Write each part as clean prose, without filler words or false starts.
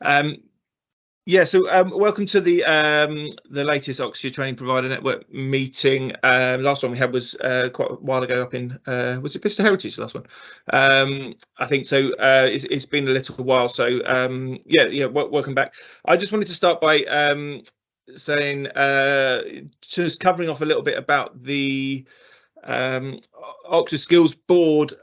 Um, Yeah, so welcome to the latest Oxfordshire Training Provider Network meeting. Last one we had was quite a while ago up in was it Vista Heritage? The last one, I think so. It's been a little while, so yeah, welcome back. I just wanted to start by saying just covering off a little bit about the Oxford Skills Board.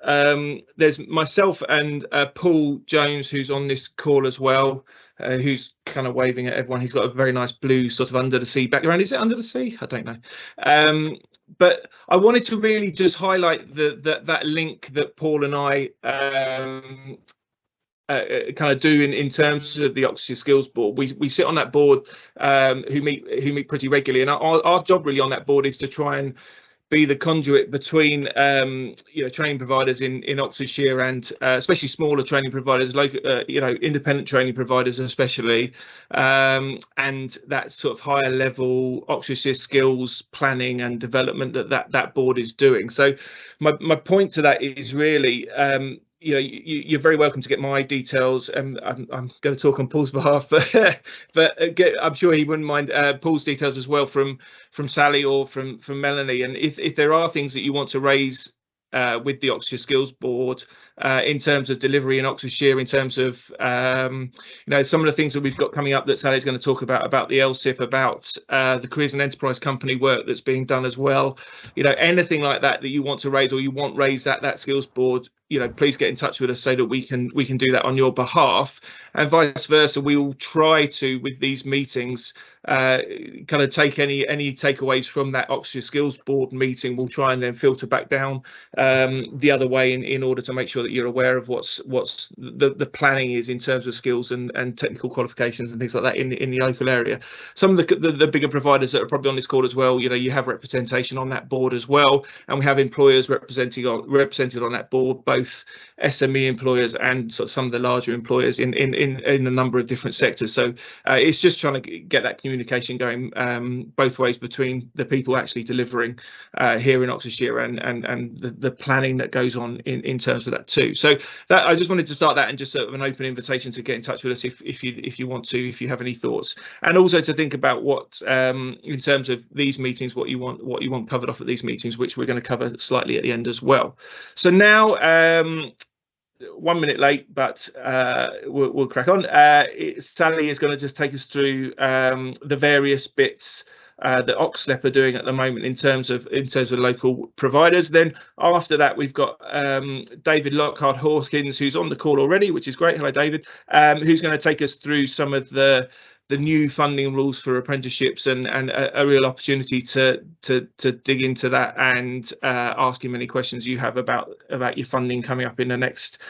There's myself and Paul Jones, who's on this call as well, who's kind of waving at everyone. He's got a very nice blue sort of under the sea background. Is it under the sea? I don't know. But I wanted to really just highlight that link that Paul and I kind of do in terms of the Oxfordshire Skills Board. We sit on that board, who meet pretty regularly, and our job really on that board is to try and be the conduit between training providers in Oxfordshire and especially smaller training providers, local independent training providers especially, and that sort of higher level Oxfordshire skills planning and development that board is doing. So my point to that is really you're very welcome to get my details. I'm going to talk on Paul's behalf, but I'm sure he wouldn't mind Paul's details as well from Sally or from Melanie. And if there are things that you want to raise with the Oxfordshire Skills Board in terms of delivery in Oxfordshire, in terms of some of the things that we've got coming up that Sally's going to talk about the LSIP, about the Careers and Enterprise Company work that's being done as well, anything like that you want to raise or you want raised at that Skills Board, please get in touch with us so that we can do that on your behalf, and vice versa. We will try to, with these meetings, kind of take any takeaways from that Oxfordshire Skills Board meeting. We'll try and then filter back down the other way in order to make sure that you're aware of what's the planning is in terms of skills and technical qualifications and things like that in the local area. Some of the bigger providers that are probably on this call as well, you have representation on that board as well, and we have employers represented on that board, both SME employers and sort of some of the larger employers in a number of different sectors. So it's just trying to get that communication going both ways between the people actually delivering here in Oxfordshire and the planning that goes on in terms of that too. So that I just wanted to start that, and just sort of an open invitation to get in touch with us if you want to, if you have any thoughts, and also to think about what in terms of these meetings, what you want covered off at these meetings, which we're going to cover slightly at the end as well. So now 1 minute late, but we'll crack on. Sally is going to just take us through the various bits that Oxlep are doing at the moment in terms of local providers. Then after that, we've got David Lockhart Hawkins, who's on the call already, which is great. Hello, David. Who's going to take us through some of the new funding rules for apprenticeships and a real opportunity to dig into that and ask him any questions you have about your funding coming up in the next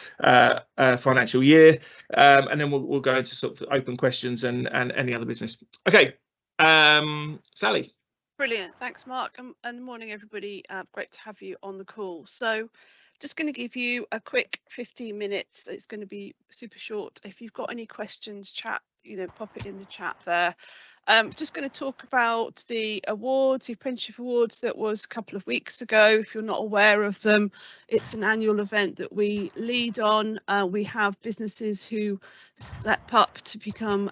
financial year, and then we'll go into sort of open questions and any other business. Okay, Sally. Brilliant, thanks Mark, and morning everybody. Great to have you on the call. So just going to give you a quick 15 minutes. It's going to be super short. If you've got any questions, pop it in the chat there. Just going to talk about the awards, the apprenticeship awards that was a couple of weeks ago. If you're not aware of them, it's an annual event that we lead on. We have businesses who step up to become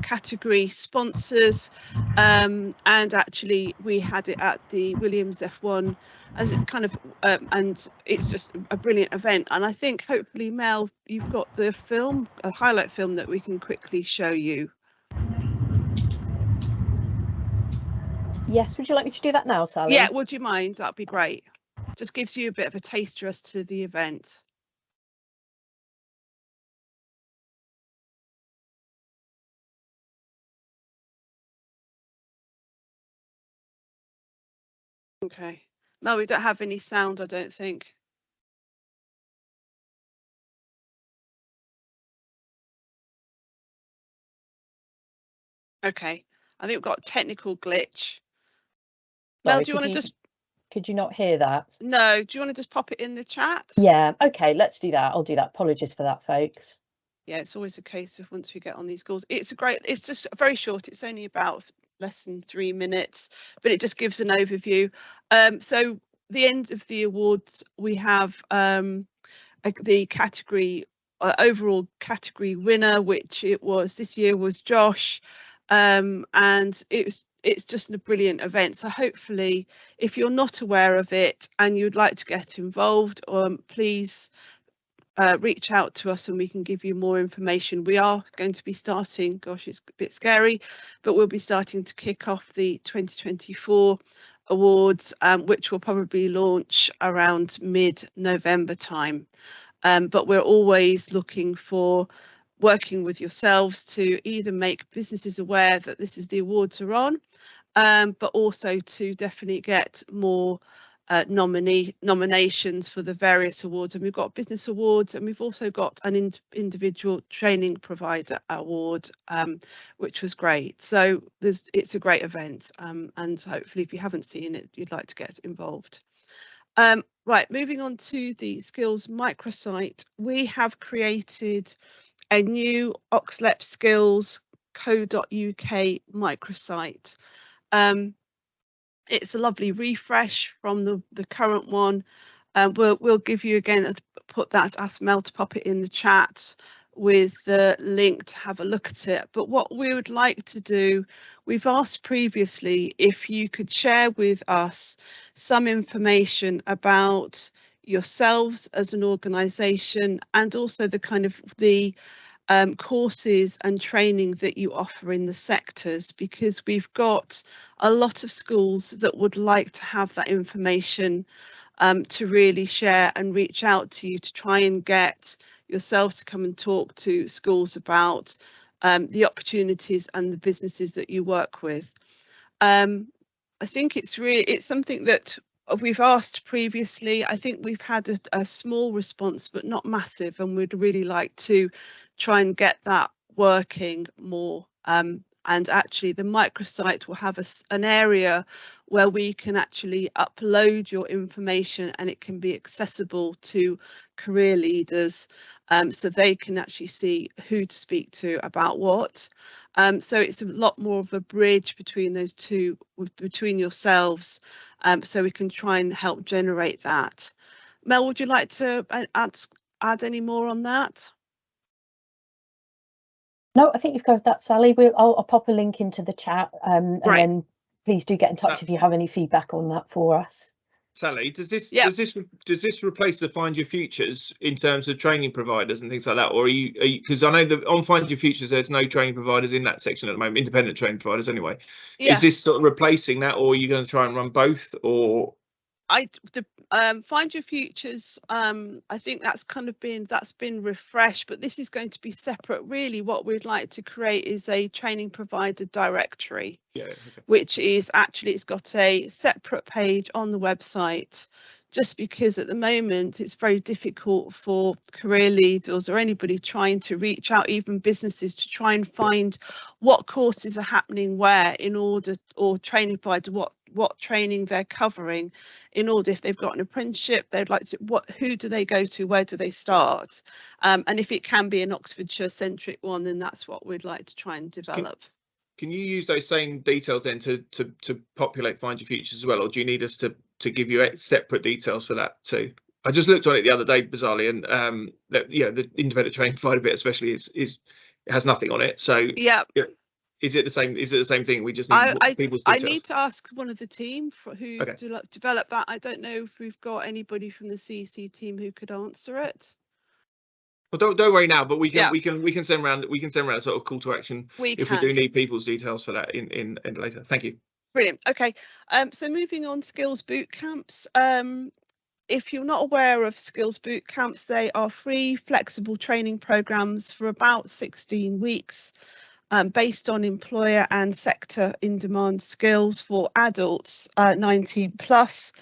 category sponsors, and actually we had it at the Williams F1 as it kind of and it's just a brilliant event. And I think hopefully, Mel, you've got the film, a highlight film that we can quickly show you. Yes, would you like me to do that now, Sally? Yeah, would you mind? That'd be great. Just gives you a bit of a taster as to the event. Okay. Mel, we don't have any sound, I don't think. Okay, I think we've got a technical glitch. Mel, Sorry, do you want to just... Could you not hear that? No, do you want to just pop it in the chat? Yeah, okay, let's do that. I'll do that. Apologies for that, folks. Yeah, it's always a case of once we get on these calls. It's just very short. It's only about less than 3 minutes, but it just gives an overview. So the end of the awards, we have the category overall category winner, which it was this year was Josh, and it's just a brilliant event. So hopefully, if you're not aware of it and you'd like to get involved, please reach out to us and we can give you more information. We are going to be starting, gosh, it's a bit scary, but we'll be starting to kick off the 2024 awards, which will probably launch around mid-November time. But we're always looking for working with yourselves to either make businesses aware that this is the awards are on, but also to definitely get more nominations for the various awards. And we've got business awards, and we've also got an individual training provider award, which was great. So it's a great event, and hopefully if you haven't seen it, you'd like to get involved. Right, moving on to the skills microsite, we have created a new Oxlep skills.co.uk microsite. It's a lovely refresh from the current one. We'll give you again, put that, ask Mel to pop it in the chat with the link to have a look at it. But what we would like to do, we've asked previously if you could share with us some information about yourselves as an organisation, and also the kind of the courses and training that you offer in the sectors, because we've got a lot of schools that would like to have that information to really share and reach out to you to try and get yourselves to come and talk to schools about the opportunities and the businesses that you work with. I think it's something that we've asked previously. I think we've had a small response, but not massive, and we'd really like to try and get that working more. And actually the microsite will have an area where we can actually upload your information, and it can be accessible to career leaders, so they can actually see who to speak to about what. So it's a lot more of a bridge between those two, between yourselves, so we can try and help generate that. Mel, would you like to add any more on that? No, I think you've covered that, Sally. I'll pop a link into the chat, and then please do get in touch if you have any feedback on that for us. Sally, does this replace the Find Your Futures in terms of training providers and things like that, or are you because I know that on Find Your Futures there's no training providers in that section at the moment, independent training providers anyway. Yeah. Is this sort of replacing that, or are you going to try and run both? Or Find Your Futures, I think that's been refreshed, but this is going to be separate. Really what we'd like to create is a training provider directory, which is actually, it's got a separate page on the website, just because at the moment it's very difficult for career leaders or anybody trying to reach out, even businesses, to try and find what courses are happening where, in order, or training provider, what training they're covering, in order, if they've got an apprenticeship, they'd like to, who do they go to, where do they start, and if it can be an Oxfordshire centric one, then that's what we'd like to try and develop. Can you use those same details then to populate Find Your Futures as well, or do you need us to give you separate details for that too? I just looked on it the other day, bizarrely, and the independent training provider bit especially is it has nothing on it. So yeah. Is it the same? Is it the same thing? We just need people's details. I need to ask one of the team who developed that. I don't know if we've got anybody from the CEC team who could answer it. Well, don't worry now, but we can send around a sort of call to action if we do need people's details for that in later. Thank you. Brilliant. Okay. So moving on, skills boot camps. If you're not aware of skills boot camps, they are free, flexible training programs for about 16 weeks. Based on employer and sector in demand skills for adults 19 plus,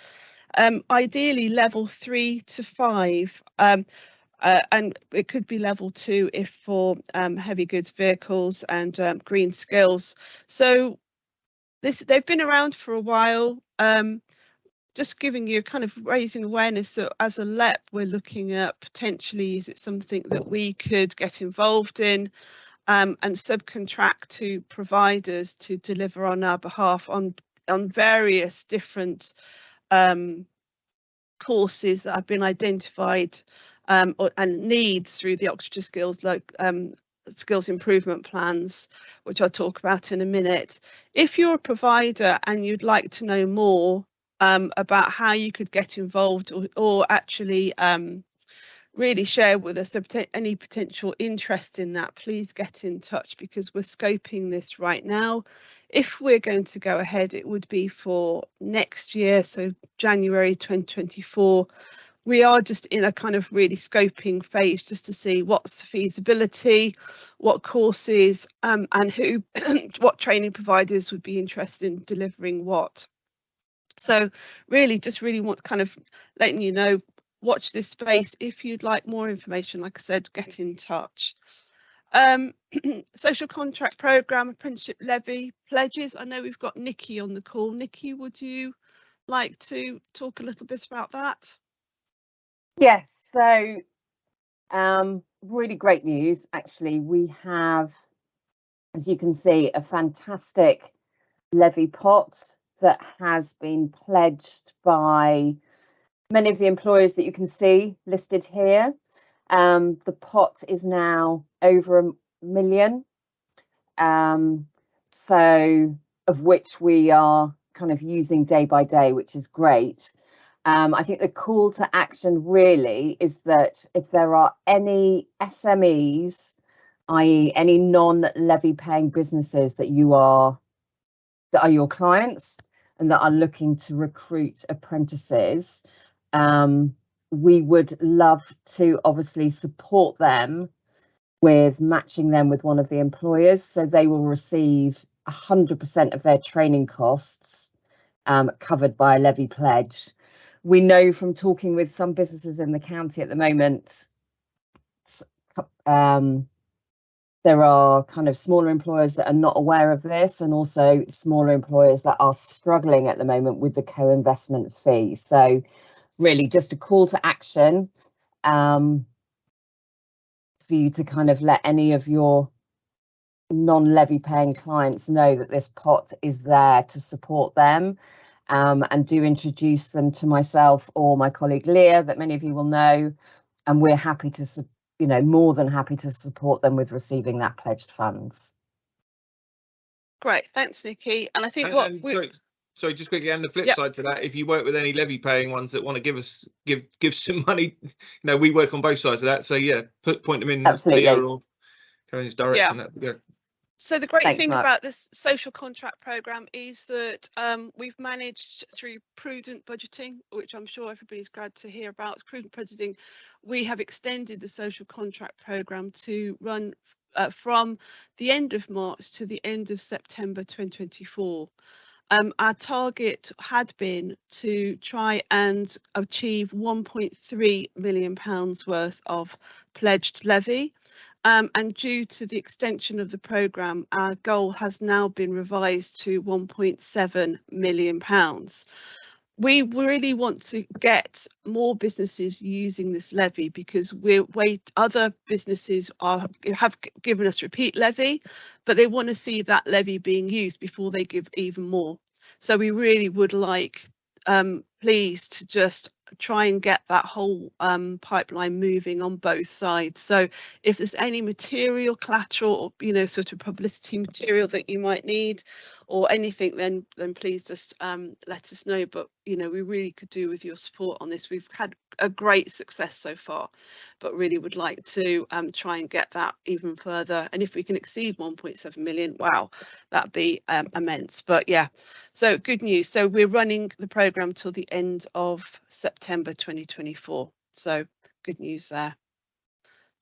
ideally level 3 to 5, and it could be level 2 if for heavy goods vehicles and green skills. So they've been around for a while. Just giving you kind of raising awareness. So as a LEP, we're looking at potentially, is it something that we could get involved in? And subcontract to providers to deliver on our behalf on various different courses that have been identified and needs through the Oxfordshire Skills skills improvement plans, which I'll talk about in a minute. If you're a provider and you'd like to know more about how you could get involved or actually really share with us any potential interest in that, please get in touch, because we're scoping this right now. If we're going to go ahead, it would be for next year, so January 2024. We are just in a kind of really scoping phase just to see what's the feasibility, what courses and who, what training providers would be interested in delivering what. So really want kind of letting you know, watch this space. If you'd like more information, like I said, get in touch. Social contract programme, apprenticeship levy, pledges. I know we've got Nikki on the call. Nikki, would you like to talk a little bit about that? Yes, so really great news. Actually, we have, as you can see, a fantastic levy pot that has been pledged by many of the employers that you can see listed here. The pot is now over £1 million, so of which we are kind of using day by day, which is great. I think the call to action really is that if there are any SMEs, i.e. any non-levy paying businesses that are your clients and that are looking to recruit apprentices, we would love to obviously support them with matching them with one of the employers, so they will receive 100% of their training costs covered by a levy pledge. We know from talking with some businesses in the county at the moment, there are kind of smaller employers that are not aware of this, and also smaller employers that are struggling at the moment with the co-investment fee. So really just a call to action for you to kind of let any of your non-levy paying clients know that this pot is there to support them. And do introduce them to myself or my colleague Leah, that many of you will know, and we're happy to, more than happy to support them with receiving that pledged funds. Great, thanks, Nikki. And I think sorry, just quickly, and the flip side to that, if you work with any levy paying ones that want to give some money, we work on both sides of that. So yeah, point them in Leah or Karen's direction. Yeah. So the great thing about this social contract programme is that we've managed through prudent budgeting, which I'm sure everybody's glad to hear about. It's prudent budgeting. We have extended the social contract programme to run from the end of March to the end of September 2024. Our target had been to try and achieve £1.3 million worth of pledged levy. And due to the extension of the programme, our goal has now been revised to £1.7 million. We really want to get more businesses using this levy, because other businesses have given us repeat levy, but they want to see that levy being used before they give even more. So we really would like, please, to just try and get that whole pipeline moving on both sides. So if there's any material, collateral, or sort of publicity material that you might need or anything, then please just let us know. But we really could do with your support on this. We've had a great success so far, but really would like to try and get that even further. And if we can exceed 1.7 million, wow, that'd be immense. But yeah, so good news. So we're running the programme till the end of September 2024. So good news there.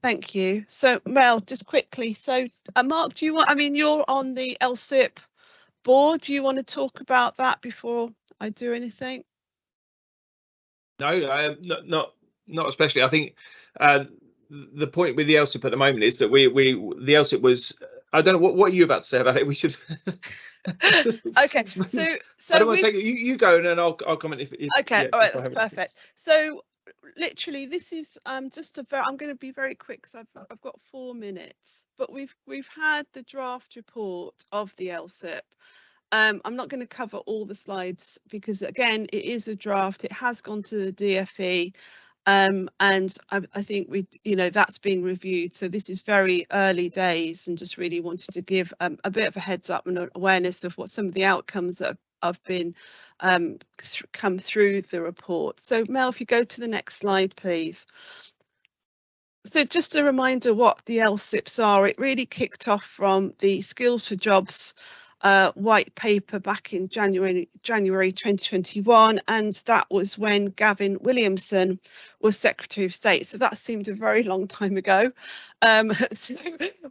Thank you. So Mel, just quickly, so Mark, do you want, you're on the LSIP board, do you want to talk about that before I do anything? No, not especially. I think the point with the LSIP at the moment is that the LSIP was, I don't know, what are you about to say about it? We should okay, so I don't want to take it, you go, and then I'll comment if okay, yeah, all right, that's perfect. So literally this is just I'm going to be very quick because I've got 4 minutes, but we've had the draft report of the LSIP. I'm not going to cover all the slides because again it is a draft. It has gone to the DFE. And I think that's being reviewed. So this is very early days, and just really wanted to give a bit of a heads up and an awareness of what some of the outcomes that have been come through the report. So Mel, if you go to the next slide, please. So just a reminder what the LSIPs are. It really kicked off from the Skills for Jobs white paper back in January 2021, and that was when Gavin Williamson was Secretary of State. So that seemed a very long time ago. So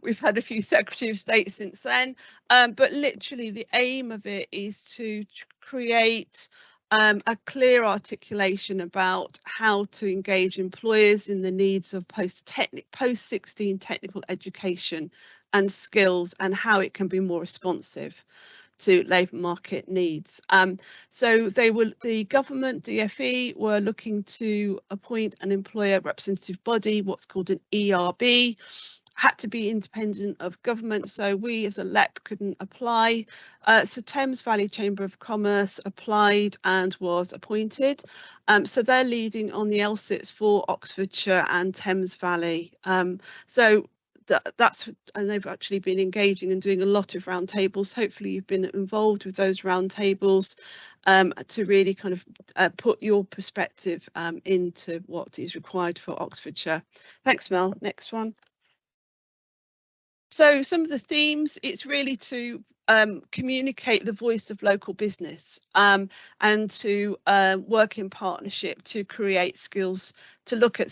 we've had a few Secretary of State since then, but literally the aim of it is to create a clear articulation about how to engage employers in the needs of post-16 technical education and skills, and how it can be more responsive to labour market needs. So the government, DfE, were looking to appoint an employer representative body, what's called an ERB, had to be independent of government, so we as a LEP couldn't apply. So Thames Valley Chamber of Commerce applied and was appointed. So they're leading on the LSIPs for Oxfordshire and Thames Valley. So that's, and they've actually been engaging and doing a lot of roundtables. Hopefully you've been involved with those roundtables to really kind of put your perspective into what is required for Oxfordshire. Thanks, Mel. Next one. So some of the themes, it's really to communicate the voice of local business and to work in partnership to create skills, to look at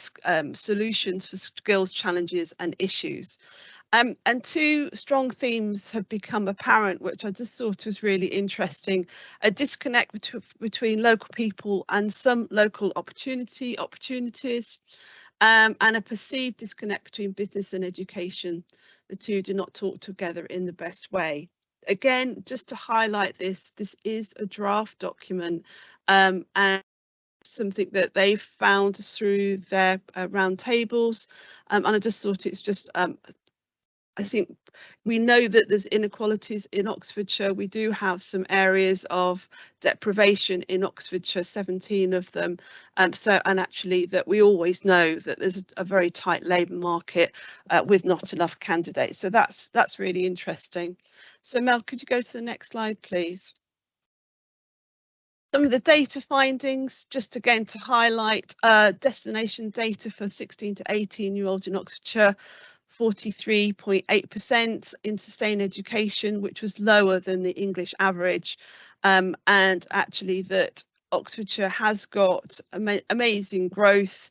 solutions for skills, challenges and issues. And two strong themes have become apparent, which I just thought was really interesting: a disconnect between local people and some local opportunities, and a perceived disconnect between business and education. The two do not talk together in the best way. Again, just to highlight this is a draft document and something that they've found through their roundtables, and I just thought it's just I think we know that there's inequalities in Oxfordshire. We do have some areas of deprivation in Oxfordshire, 17 of them. And actually that we always know that there's a very tight labour market with not enough candidates. So that's really interesting. So Mel, could you go to the next slide, please? Some of the data findings, just again to highlight destination data for 16 to 18-year-olds in Oxfordshire. 43.8% in sustained education, which was lower than the English average, and actually that Oxfordshire has got amazing growth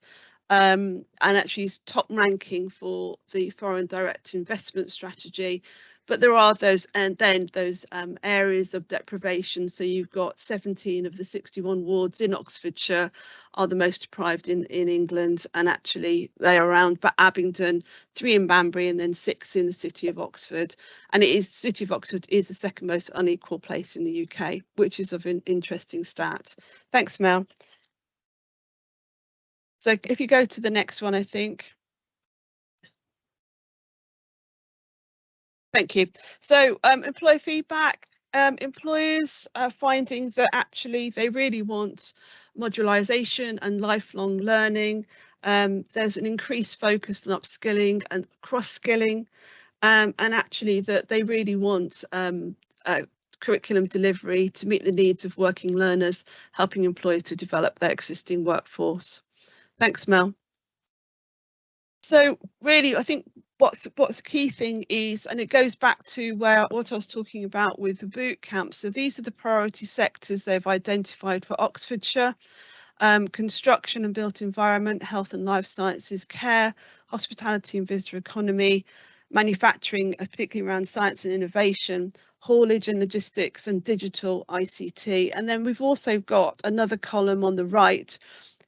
and actually is top ranking for the foreign direct investment strategy. But there are those, and then those areas of deprivation. So you've got 17 of the 61 wards in Oxfordshire are the most deprived in England, and actually they are around Abingdon, 3 in Banbury, and then 6 in the city of Oxford. And City of Oxford is the second most unequal place in the UK, which is of an interesting stat. Thanks, Mel. So if you go to the next one, I think. Thank you. So employer feedback, employers are finding that actually they really want modularisation and lifelong learning. There's an increased focus on upskilling and cross-skilling, and actually that they really want curriculum delivery to meet the needs of working learners, helping employers to develop their existing workforce. Thanks, Mel. So really, I think what's the key thing is, and it goes back to what I was talking about with the boot camp. So these are the priority sectors they've identified for Oxfordshire: construction and built environment, health and life sciences, care, hospitality and visitor economy, manufacturing, particularly around science and innovation, haulage and logistics, and digital ICT. And then we've also got another column on the right,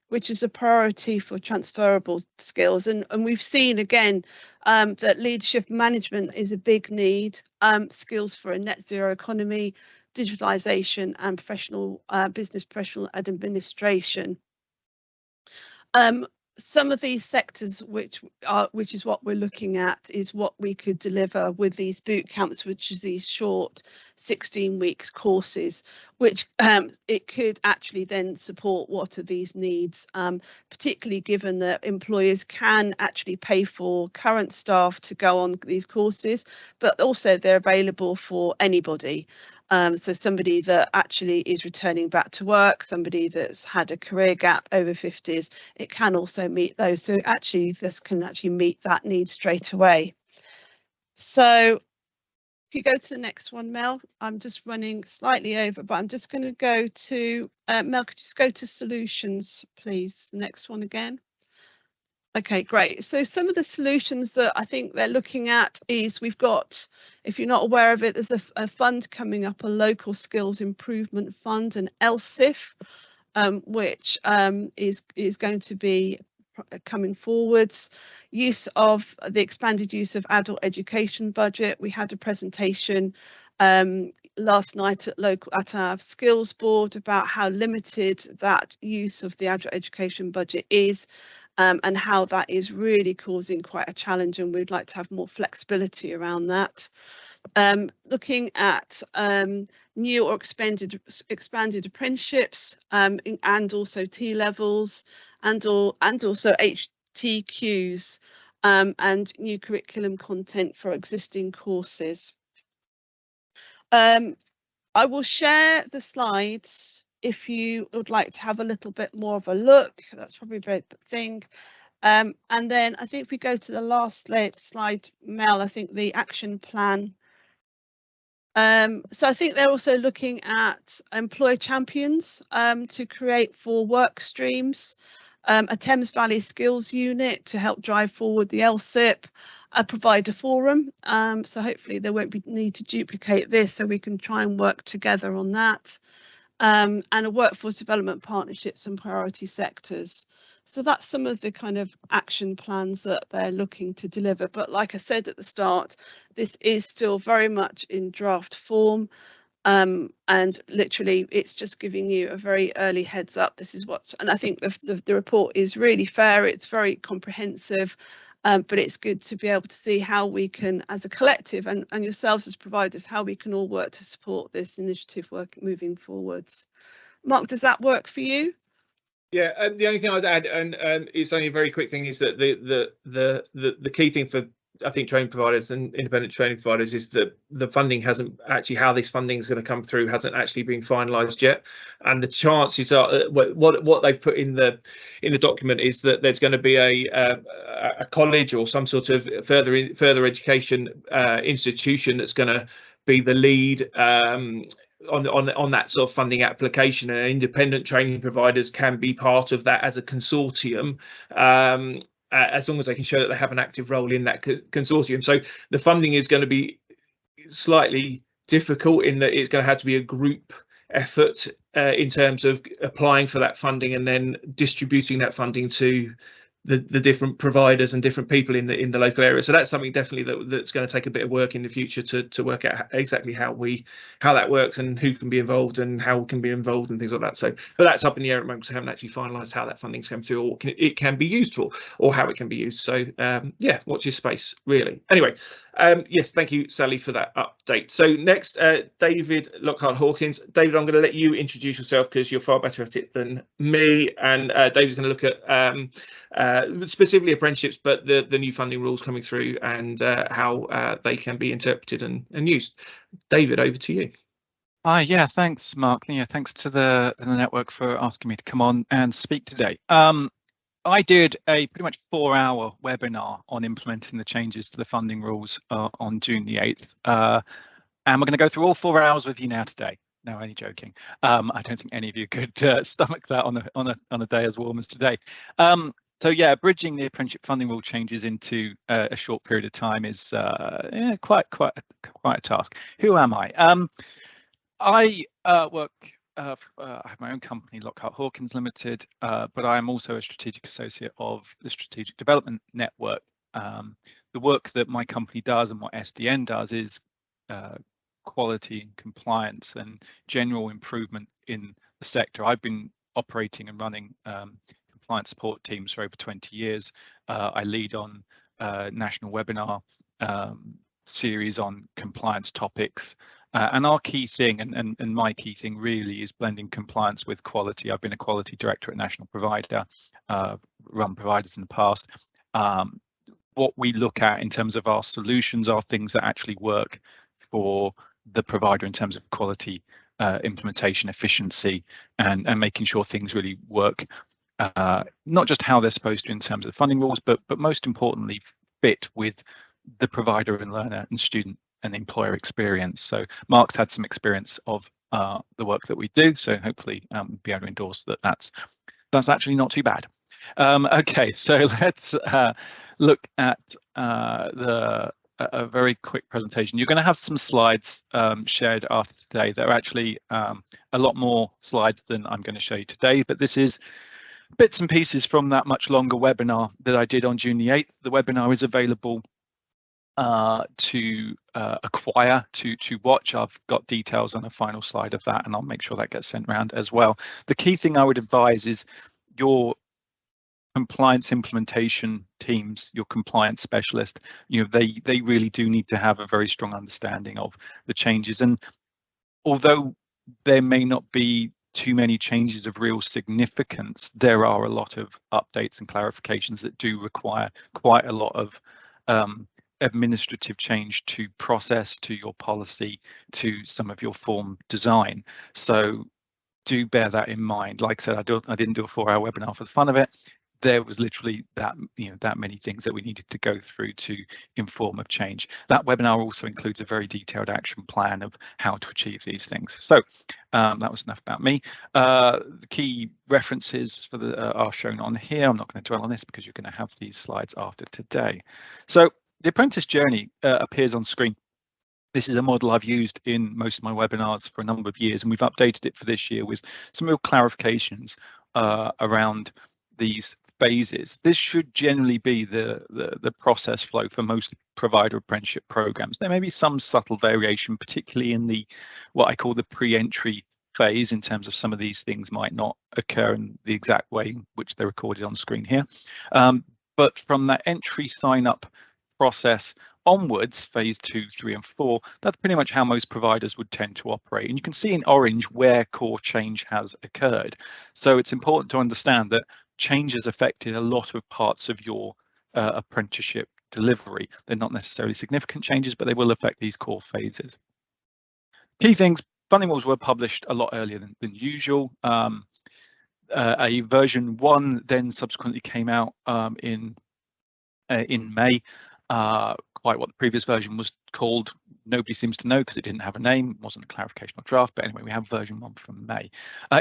which is a priority for transferable skills. And we've seen again that leadership management is a big need, skills for a net zero economy, digitalisation and professional business professional administration. some of these sectors, which is what we're looking at, is what we could deliver with these boot camps, which is these short 16 weeks courses, which it could actually then support what are these needs, particularly given that employers can actually pay for current staff to go on these courses, but also they're available for anybody. So somebody that actually is returning back to work, somebody that's had a career gap over 50s, it can also meet those. So actually this can actually meet that need straight away. So if you go to the next one, Mel, I'm just running slightly over, but I'm just going to go to, Mel, could you just go to solutions, please? Next one again. Okay, great. So some of the solutions that I think they're looking at is we've got, if you're not aware of it, there's a fund coming up, a local skills improvement fund, an LSIF, which is going to be coming forwards. Use of the expanded use of adult education budget. We had a presentation last night at our skills board about how limited that use of the adult education budget is. And how that is really causing quite a challenge, and we'd like to have more flexibility around that. Looking at new or expanded apprenticeships, and also T-levels, and also HTQs, and new curriculum content for existing courses. I will share the slides if you would like to have a little bit more of a look. That's probably a great thing. And then I think if we go to the last slide, Mel, I think the action plan. So I think they're also looking at employer champions to create 4 work streams, a Thames Valley skills unit to help drive forward the LSIP, a provider forum. So hopefully there won't be need to duplicate this, so we can try and work together on that. And a workforce development partnerships and priority sectors. So that's some of the kind of action plans that they're looking to deliver. But like I said at the start, this is still very much in draft form. And literally it's just giving you a very early heads up. This is what, and I think the report is really fair. It's very comprehensive. But it's good to be able to see how we can, as a collective, and yourselves as providers, how we can all work to support this initiative moving forwards. Mark, does that work for you? Yeah, the only thing I'd add, and it's only a very quick thing, is that the key thing for, I think, training providers and independent training providers is that the funding hasn't actually, how this funding is going to come through hasn't actually been finalised yet, and the chances are what they've put in the document is that there's going to be a college or some sort of further education institution that's going to be the lead on that sort of funding application, and independent training providers can be part of that as a consortium. As long as they can show that they have an active role in that consortium. So the funding is going to be slightly difficult in that it's going to have to be a group effort in terms of applying for that funding and then distributing that funding to the different providers and different people in the local area. So that's something definitely that's going to take a bit of work in the future to work out exactly how that works and who can be involved and how can be involved and things like that. So, but that's up in the air at the moment because I haven't actually finalised how that funding's come through, or it can be used for, or how it can be used. So yeah, watch your space really. Anyway, yes, thank you, Sally, for that update. So next, David Lockhart-Hawkins. David, I'm going to let you introduce yourself because you're far better at it than me, and David's going to look at specifically apprenticeships, but the new funding rules coming through and how they can be interpreted and used. David, over to you. Yeah, thanks, Mark. Yeah, thanks to the network for asking me to come on and speak today. I did a pretty much 4-hour webinar on implementing the changes to the funding rules on June the 8th. And we're going to go through all 4 hours with you now today. No, only joking. I don't think any of you could stomach that on a day as warm as today. So yeah, bridging the apprenticeship funding rule changes into a short period of time is quite a task. Who am I? I work. I have my own company, Lockhart-Hawkins Limited, but I am also a strategic associate of the Strategic Development Network. The work that my company does and what SDN does is quality and compliance and general improvement in the sector. I've been operating and running compliance support teams for over 20 years. I lead on national webinar series on compliance topics. And our key thing, and my key thing really, is blending compliance with quality. I've been a quality director at national provider, run providers in the past. What we look at in terms of our solutions are things that actually work for the provider in terms of quality, implementation, efficiency, and making sure things really work, not just how they're supposed to in terms of the funding rules, but most importantly, fit with the provider and learner and student and employer experience. So Mark's had some experience of the work that we do, so hopefully be able to endorse that that's actually not too bad. Okay, so let's look at a very quick presentation. You're going to have some slides shared after today. There are actually a lot more slides than I'm going to show you today, but this is bits and pieces from that much longer webinar that I did on June the 8th. The webinar is available to acquire, to watch. I've got details on a final slide of that, and I'll make sure that gets sent around as well. The key thing I would advise is your compliance implementation teams, your compliance specialist, they really do need to have a very strong understanding of the changes. And although there may not be too many changes of real significance, there are a lot of updates and clarifications that do require quite a lot of administrative change to process, to your policy, to some of your form design. So do bear that in mind. Like I said, I didn't do a 4-hour webinar for the fun of it. There was literally that many things that we needed to go through to inform of change. That webinar also includes a very detailed action plan of how to achieve these things. So that was enough about me. The key references for are shown on here. I'm not going to dwell on this because you're going to have these slides after today. So the apprentice journey appears on screen. This is a model I've used in most of my webinars for a number of years, and we've updated it for this year with some real clarifications around these phases. This should generally be the process flow for most provider apprenticeship programs. There may be some subtle variation, particularly in what I call the pre-entry phase, in terms of some of these things might not occur in the exact way in which they're recorded on screen here. But from that entry sign up process onwards, phase 2, 3 and 4, that's pretty much how most providers would tend to operate. And you can see in orange where core change has occurred. So it's important to understand that change has affected a lot of parts of your apprenticeship delivery. They're not necessarily significant changes, but they will affect these core phases. Key things: funding rules were published a lot earlier than usual. A version 1 then subsequently came out in May. Quite what the previous version was called, nobody seems to know because it didn't have a name. It wasn't a clarification or draft, but anyway, we have version 1 from May.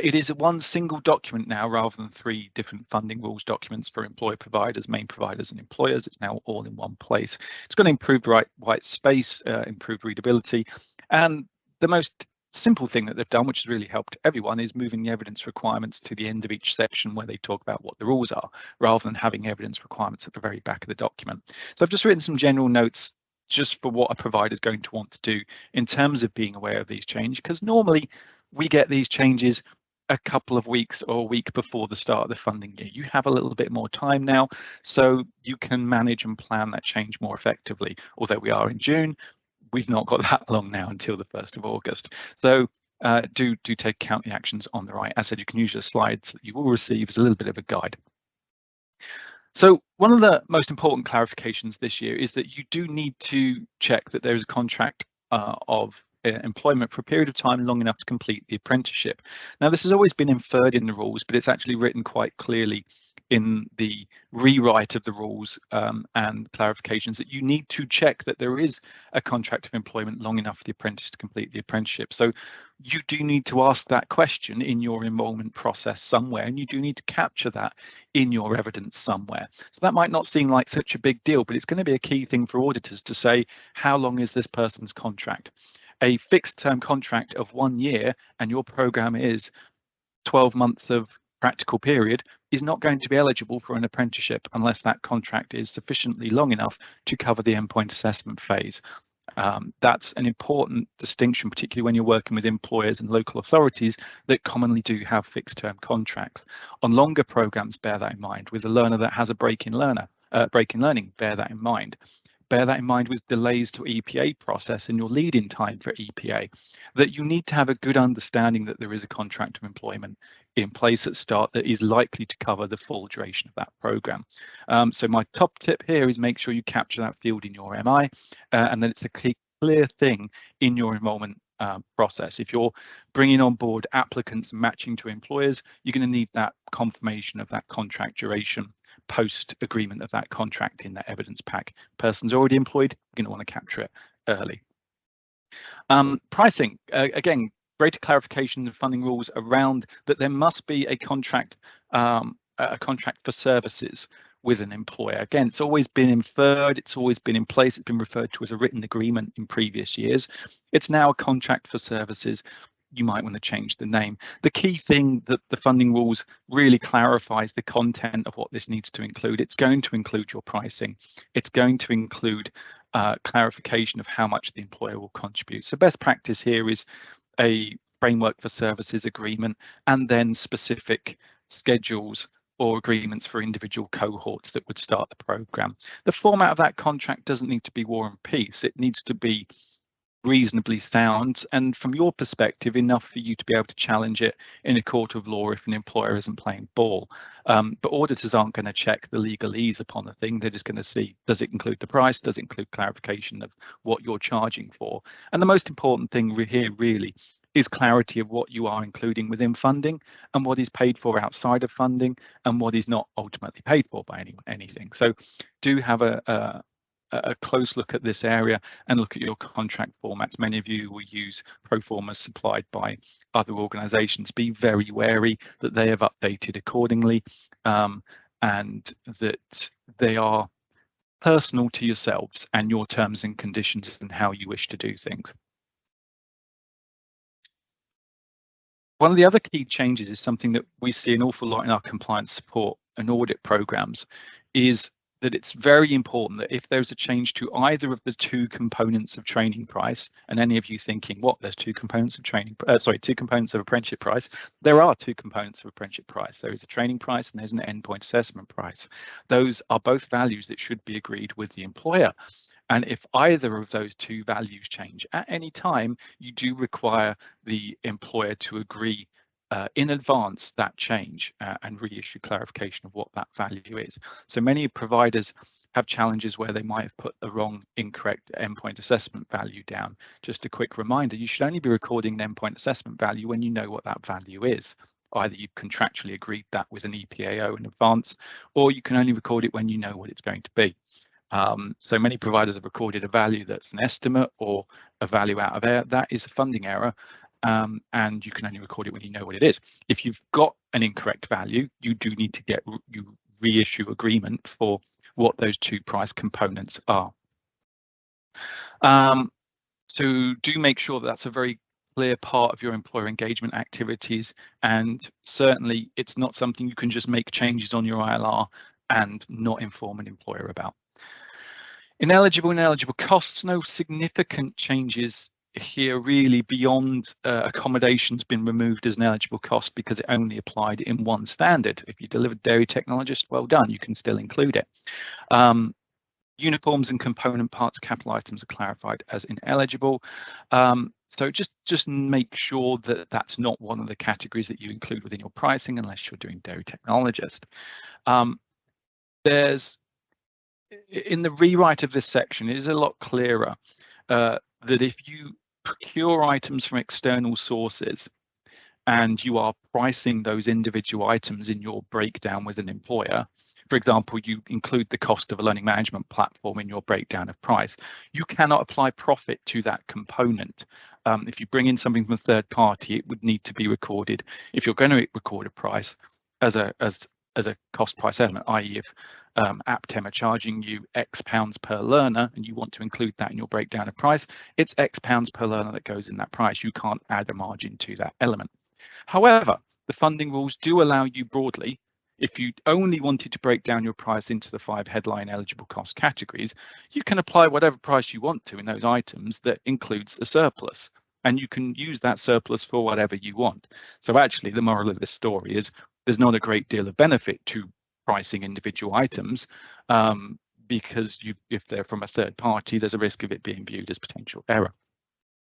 It is one single document now rather than 3 different funding rules documents for employer providers, main providers and employers. It's now all in one place. It's going to improve the white space, improve readability, and the most simple thing that they've done, which has really helped everyone, is moving the evidence requirements to the end of each section where they talk about what the rules are, rather than having evidence requirements at the very back of the document. So I've just written some general notes just for what a provider is going to want to do in terms of being aware of these changes, because normally we get these changes a couple of weeks or a week before the start of the funding year. You have a little bit more time now, so you can manage and plan that change more effectively. Although we are in June, we've not got that long now until the 1st of August. So do take account the actions on the right. As I said, you can use the slides that you will receive as a little bit of a guide. So one of the most important clarifications this year is that you do need to check that there is a contract of employment for a period of time long enough to complete the apprenticeship. Now, this has always been inferred in the rules, but it's actually written quite clearly in the rewrite of the rules and clarifications that you need to check that there is a contract of employment long enough for the apprentice to complete the apprenticeship. So you do need to ask that question in your enrolment process somewhere, and you do need to capture that in your evidence somewhere. So that might not seem like such a big deal, but it's going to be a key thing for auditors to say, how long is this person's contract? A fixed term contract of 1 year and your program is 12 months of practical period is not going to be eligible for an apprenticeship unless that contract is sufficiently long enough to cover the endpoint assessment phase. That's an important distinction, particularly when you're working with employers and local authorities that commonly do have fixed term contracts. On longer programs, bear that in mind. With a learner that has a break in learning, bear that in mind. Bear that in mind with delays to EPA process and your lead-in time for EPA, that you need to have a good understanding that there is a contract of employment in place at start that is likely to cover the full duration of that program. So my top tip here is make sure you capture that field in your MI and that it's a clear thing in your enrolment process. If you're bringing on board applicants matching to employers, you're going to need that confirmation of that contract duration post agreement of that contract in that evidence pack. Person's already employed, you're going to want to capture it early. Pricing, again, greater clarification of funding rules around that there must be a contract for services with an employer. Again, it's always been inferred, it's always been in place, it's been referred to as a written agreement in previous years. It's now a contract for services. You might want to change the name. The key thing that the funding rules really clarifies the content of what this needs to include. It's going to include your pricing. It's going to include clarification of how much the employer will contribute. So best practice here is a framework for services agreement and then specific schedules or agreements for individual cohorts that would start the program. The format of that contract doesn't need to be War and Peace. It needs to be reasonably sound and from your perspective enough for you to be able to challenge it in a court of law if an employer isn't playing ball. But auditors aren't going to check the legalese upon a thing. They're just going to see, does it include the price? Does it include clarification of what you're charging for? And the most important thing here really is clarity of what you are including within funding and what is paid for outside of funding and what is not ultimately paid for by anything. So do have a close look at this area and look at your contract formats. Many of you will use pro formas supplied by other organisations. Be very wary that they have updated accordingly and that they are personal to yourselves and your terms and conditions and how you wish to do things. One of the other key changes is something that we see an awful lot in our compliance support and audit programs is that it's very important that if there's a change to either of the two components of training price, and any of you thinking, what, there's two components of two components of apprenticeship price, there are two components of apprenticeship price. There is a training price and there's an endpoint assessment price. Those are both values that should be agreed with the employer. And if either of those two values change at any time, you do require the employer to agree in advance that change and reissue clarification of what that value is. So many providers have challenges where they might have put the wrong, incorrect endpoint assessment value down. Just a quick reminder, you should only be recording an endpoint assessment value when you know what that value is. Either you've contractually agreed that with an EPAO in advance, or you can only record it when you know what it's going to be. So many providers have recorded a value that's an estimate or a value out of there. That is a funding error. And you can only record it when you know what it is. If you've got an incorrect value, you do need to reissue agreement for what those two price components are. So do make sure that that's a very clear part of your employer engagement activities, and certainly it's not something you can just make changes on your ILR and not inform an employer about. Ineligible and eligible costs, no significant changes here really beyond accommodation's been removed as an eligible cost because it only applied in one standard. If you delivered dairy technologist, well done, you can still include it. Uniforms and component parts capital items are clarified as ineligible. So just make sure that that's not one of the categories that you include within your pricing unless you're doing dairy technologist. There's in the rewrite of this section, it is a lot clearer that if you procure items from external sources and you are pricing those individual items in your breakdown with an employer, for example, you include the cost of a learning management platform in your breakdown of price, you cannot apply profit to that component. If you bring in something from a third party, it would need to be recorded. If you're going to record a price as a cost price element, i.e. if Aptem are charging you X pounds per learner and you want to include that in your breakdown of price, it's X pounds per learner that goes in that price. You can't add a margin to that element. However, the funding rules do allow you broadly If you only wanted to break down your price into the 5 headline eligible cost categories, you can apply whatever price you want to in those items that includes a surplus, and you can use that surplus for whatever you want. So actually, the moral of this story is there's not a great deal of benefit to pricing individual items, because if they're from a third party, there's a risk of it being viewed as potential error.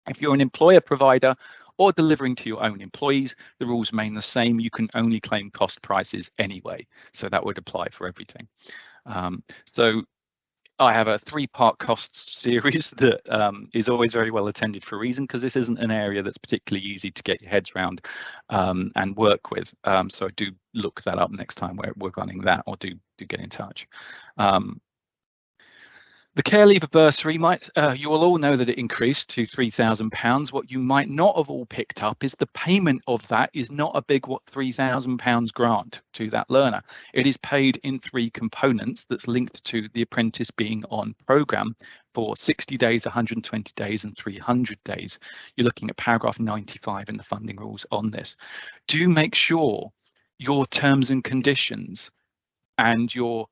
If you're an employer provider or delivering to your own employees, the rules remain the same. You can only claim cost prices anyway, so that would apply for everything. So I have a 3-part costs series that is always very well attended for a reason, because this isn't an area that's particularly easy to get your heads around and work with. So do look that up next time we're running that, or do get in touch. The care leaver bursary you will all know that it increased to £3,000. What you might not have all picked up is the payment of that is not a big £3,000 grant to that learner. It is paid in 3 components that's linked to the apprentice being on programme for 60 days, 120 days and 300 days. You're looking at paragraph 95 in the funding rules on this. Do make sure your terms and conditions and your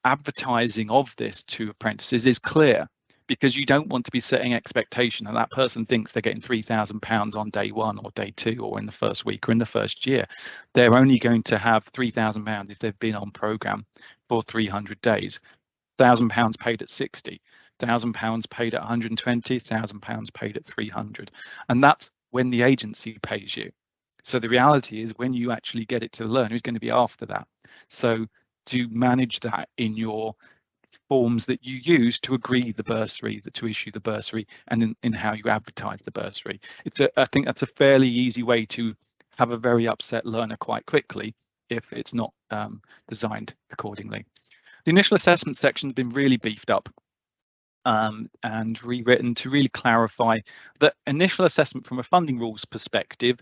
advertising of this to apprentices is clear, because you don't want to be setting expectation that that person thinks they're getting £3,000 on day 1 or day 2 or in the first week or in the first year. They're only going to have £3,000 if they've been on programme for 300 days. £1,000 paid at 60, £1,000 paid at 120, £1,000 paid at 300, and that's when the agency pays you. So the reality is, when you actually get it to the learner, who's going to be after that. So to manage that in your forms that you use to agree the bursary, to issue the bursary, and in how you advertise the bursary. I think that's a fairly easy way to have a very upset learner quite quickly if it's not designed accordingly. The initial assessment section has been really beefed up and rewritten to really clarify that initial assessment from a funding rules perspective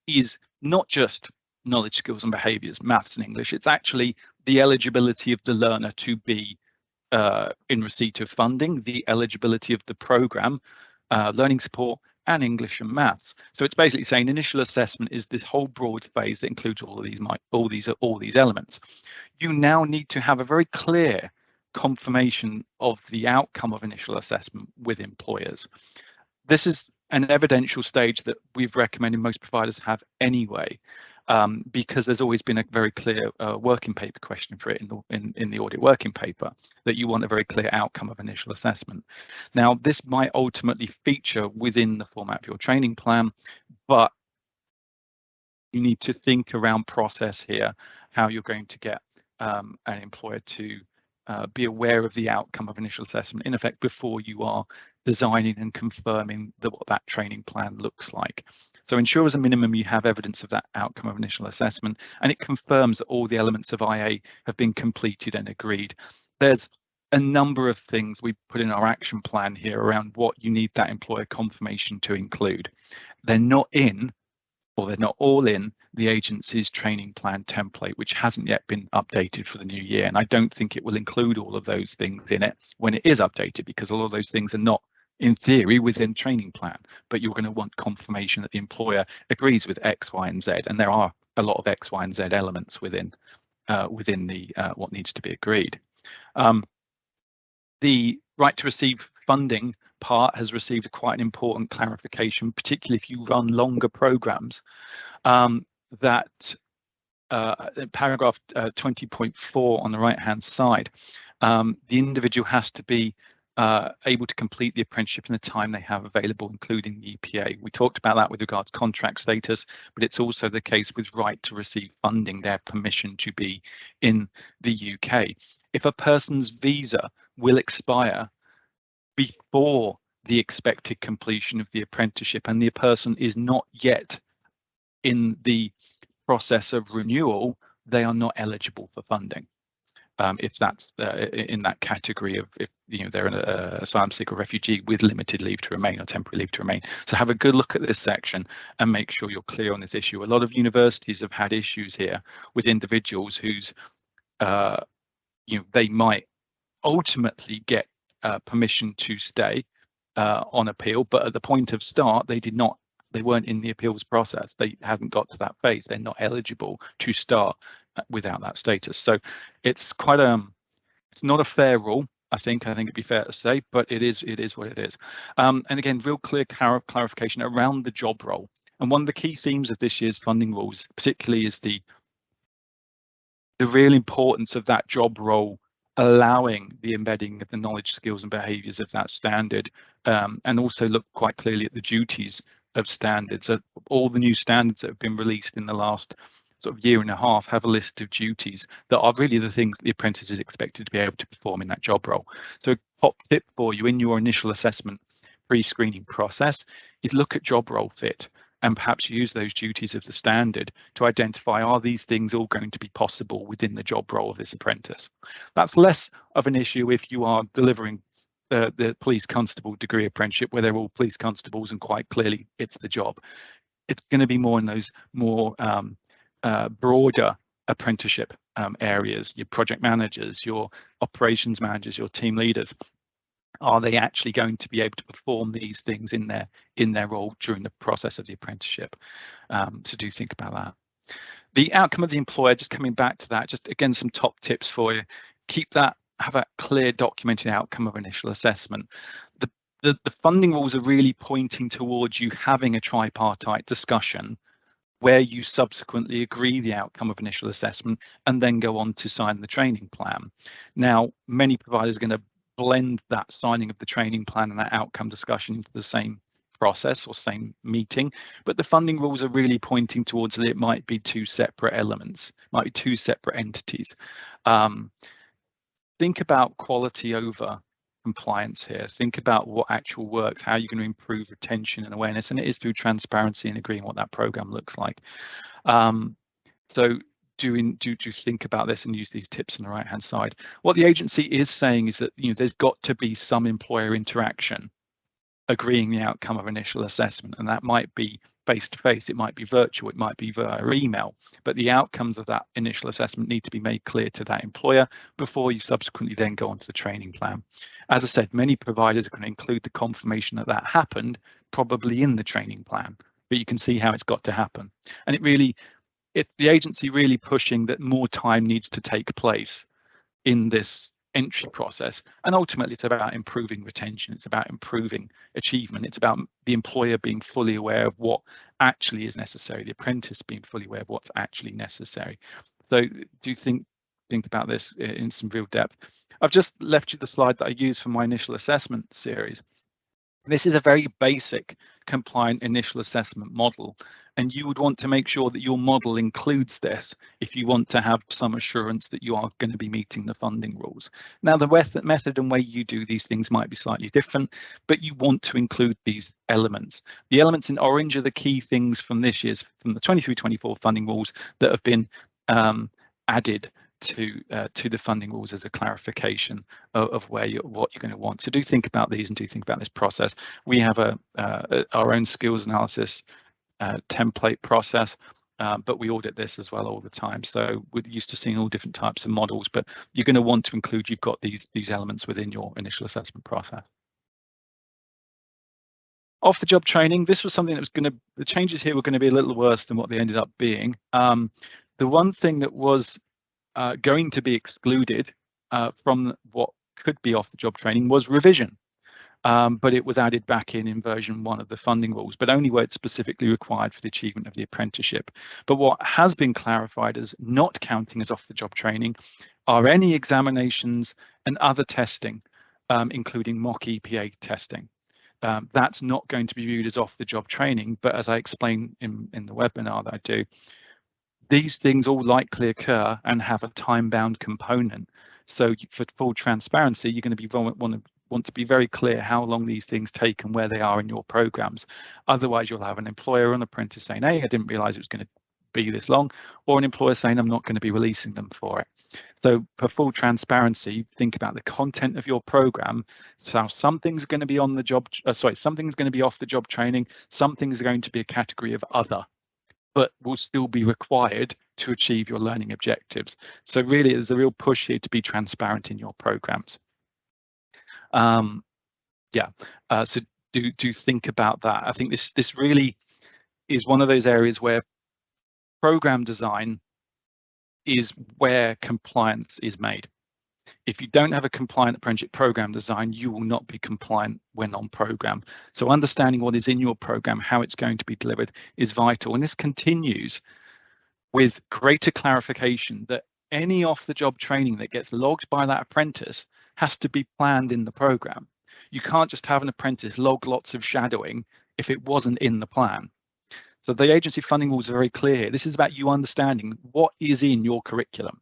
is not just knowledge, skills and behaviours, maths and English. It's actually the eligibility of the learner to be in receipt of funding, the eligibility of the programme, learning support and English and maths. So it's basically saying initial assessment is this whole broad phase that includes all these elements. You now need to have a very clear confirmation of the outcome of initial assessment with employers. This is an evidential stage that we've recommended most providers have anyway, because there's always been a very clear working paper question for it in the audit working paper, that you want a very clear outcome of initial assessment. Now, this might ultimately feature within the format of your training plan, but you need to think around process here, how you're going to get an employer to be aware of the outcome of initial assessment, in effect, before you are designing and confirming what that training plan looks like. So ensure as a minimum you have evidence of that outcome of initial assessment, and it confirms that all the elements of IA have been completed and agreed. There's a number of things we put in our action plan here around what you need that employer confirmation to include. They're not in, or they're not all in, the agency's training plan template, which hasn't yet been updated for the new year. And I don't think it will include all of those things in it when it is updated, because all of those things are not, in theory, within training plan, but you're going to want confirmation that the employer agrees with X, Y, and Z. And there are a lot of X, Y, and Z elements within the what needs to be agreed. The right to receive funding part has received quite an important clarification, particularly if you run longer programs, that paragraph 20.4 on the right hand side, the individual has to be able to complete the apprenticeship in the time they have available, including the EPA. We talked about that with regard to contract status, but it's also the case with right to receive funding, their permission to be in the UK. If a person's visa will expire before the expected completion of the apprenticeship and the person is not yet in the process of renewal, they are not eligible for funding. If that's in that category of, if they're an asylum seeker or refugee with limited leave to remain or temporary leave to remain. So have a good look at this section and make sure you're clear on this issue. A lot of universities have had issues here with individuals whose they might ultimately get permission to stay on appeal, but at the point of start they weren't in the appeals process. They haven't got to that phase. They're not eligible to start without that status. So it's quite it's not a fair rule. I think it'd be fair to say, but it is what it is. And again, real clear clarification around the job role. And one of the key themes of this year's funding rules, particularly, is the real importance of that job role allowing the embedding of the knowledge, skills and behaviours of that standard, and also look quite clearly at the duties of standards. All the new standards that have been released in the last sort of year and a half have a list of duties that are really the things that the apprentice is expected to be able to perform in that job role. So a top tip for you in your initial assessment pre-screening process is look at job role fit and perhaps use those duties of the standard to identify, are these things all going to be possible within the job role of this apprentice? That's less of an issue if you are delivering the police constable degree apprenticeship where they're all police constables and quite clearly it's the job. It's going to be more in those more broader apprenticeship areas, your project managers, your operations managers, your team leaders. Are they actually going to be able to perform these things in their role during the process of the apprenticeship? So do think about that. The outcome of the employer, just coming back to that, just again some top tips for you. Have a clear documented outcome of initial assessment. The funding rules are really pointing towards you having a tripartite discussion where you subsequently agree the outcome of initial assessment and then go on to sign the training plan. Now, many providers are going to blend that signing of the training plan and that outcome discussion into the same process or same meeting, but the funding rules are really pointing towards that it might be two separate elements, might be two separate entities. Think about quality over compliance here. Think about what actual works, how you're going to improve retention and awareness, and it is through transparency and agreeing what that program looks like. So do think about this and use these tips on the right hand side. What the agency is saying is that there's got to be some employer interaction agreeing the outcome of initial assessment, and that might be face to face, it might be virtual, it might be via email, but the outcomes of that initial assessment need to be made clear to that employer before you subsequently then go on to the training plan. As I said, many providers are going to include the confirmation that happened probably in the training plan, but you can see how it's got to happen. And the agency really pushing that more time needs to take place in this entry process, and ultimately it's about improving retention, it's about improving achievement, it's about the employer being fully aware of what actually is necessary, the apprentice being fully aware of what's actually necessary. So do think about this in some real depth. I've just left you the slide that I used for my initial assessment series. This is a very basic compliant initial assessment model, and you would want to make sure that your model includes this if you want to have some assurance that you are going to be meeting the funding rules. Now, the method and way you do these things might be slightly different, but you want to include these elements. The elements in orange are the key things from this year's, from the 23-24 funding rules that have been added to the funding rules as a clarification of what you're going to want. So do think about these and do think about this process. We have our own skills analysis template process, but we audit this as well all the time. So we're used to seeing all different types of models, but you're going to want to include, you've got these elements within your initial assessment process. Off the job training, this was something that was the changes here were going to be a little worse than what they ended up being. The one thing that was going to be excluded from what could be off the job training was revision, but it was added back in version 1 of the funding rules, but only where it's specifically required for the achievement of the apprenticeship. But what has been clarified as not counting as off the job training are any examinations and other testing, including mock EPA testing. That's not going to be viewed as off the job training, but as I explained in the webinar that I do, these things all likely occur and have a time-bound component. So for full transparency, you're going to be want to be very clear how long these things take and where they are in your programs. Otherwise, you'll have an employer or an apprentice saying, hey, I didn't realize it was going to be this long, or an employer saying, I'm not going to be releasing them for it. So for full transparency, think about the content of your program. So something's going to be on the job, something's going to be off the job training, something's going to be a category of other, but will still be required to achieve your learning objectives. So really, there's a real push here to be transparent in your programs. So do think about that. I think this really is one of those areas where program design is where compliance is made. If you don't have a compliant apprenticeship program design, you will not be compliant when on program. So understanding what is in your program, how it's going to be delivered, is vital. And this continues with greater clarification that any off-the-job training that gets logged by that apprentice has to be planned in the program. You can't just have an apprentice log lots of shadowing if it wasn't in the plan. So the agency funding rules are very clear here. This is about you understanding what is in your curriculum,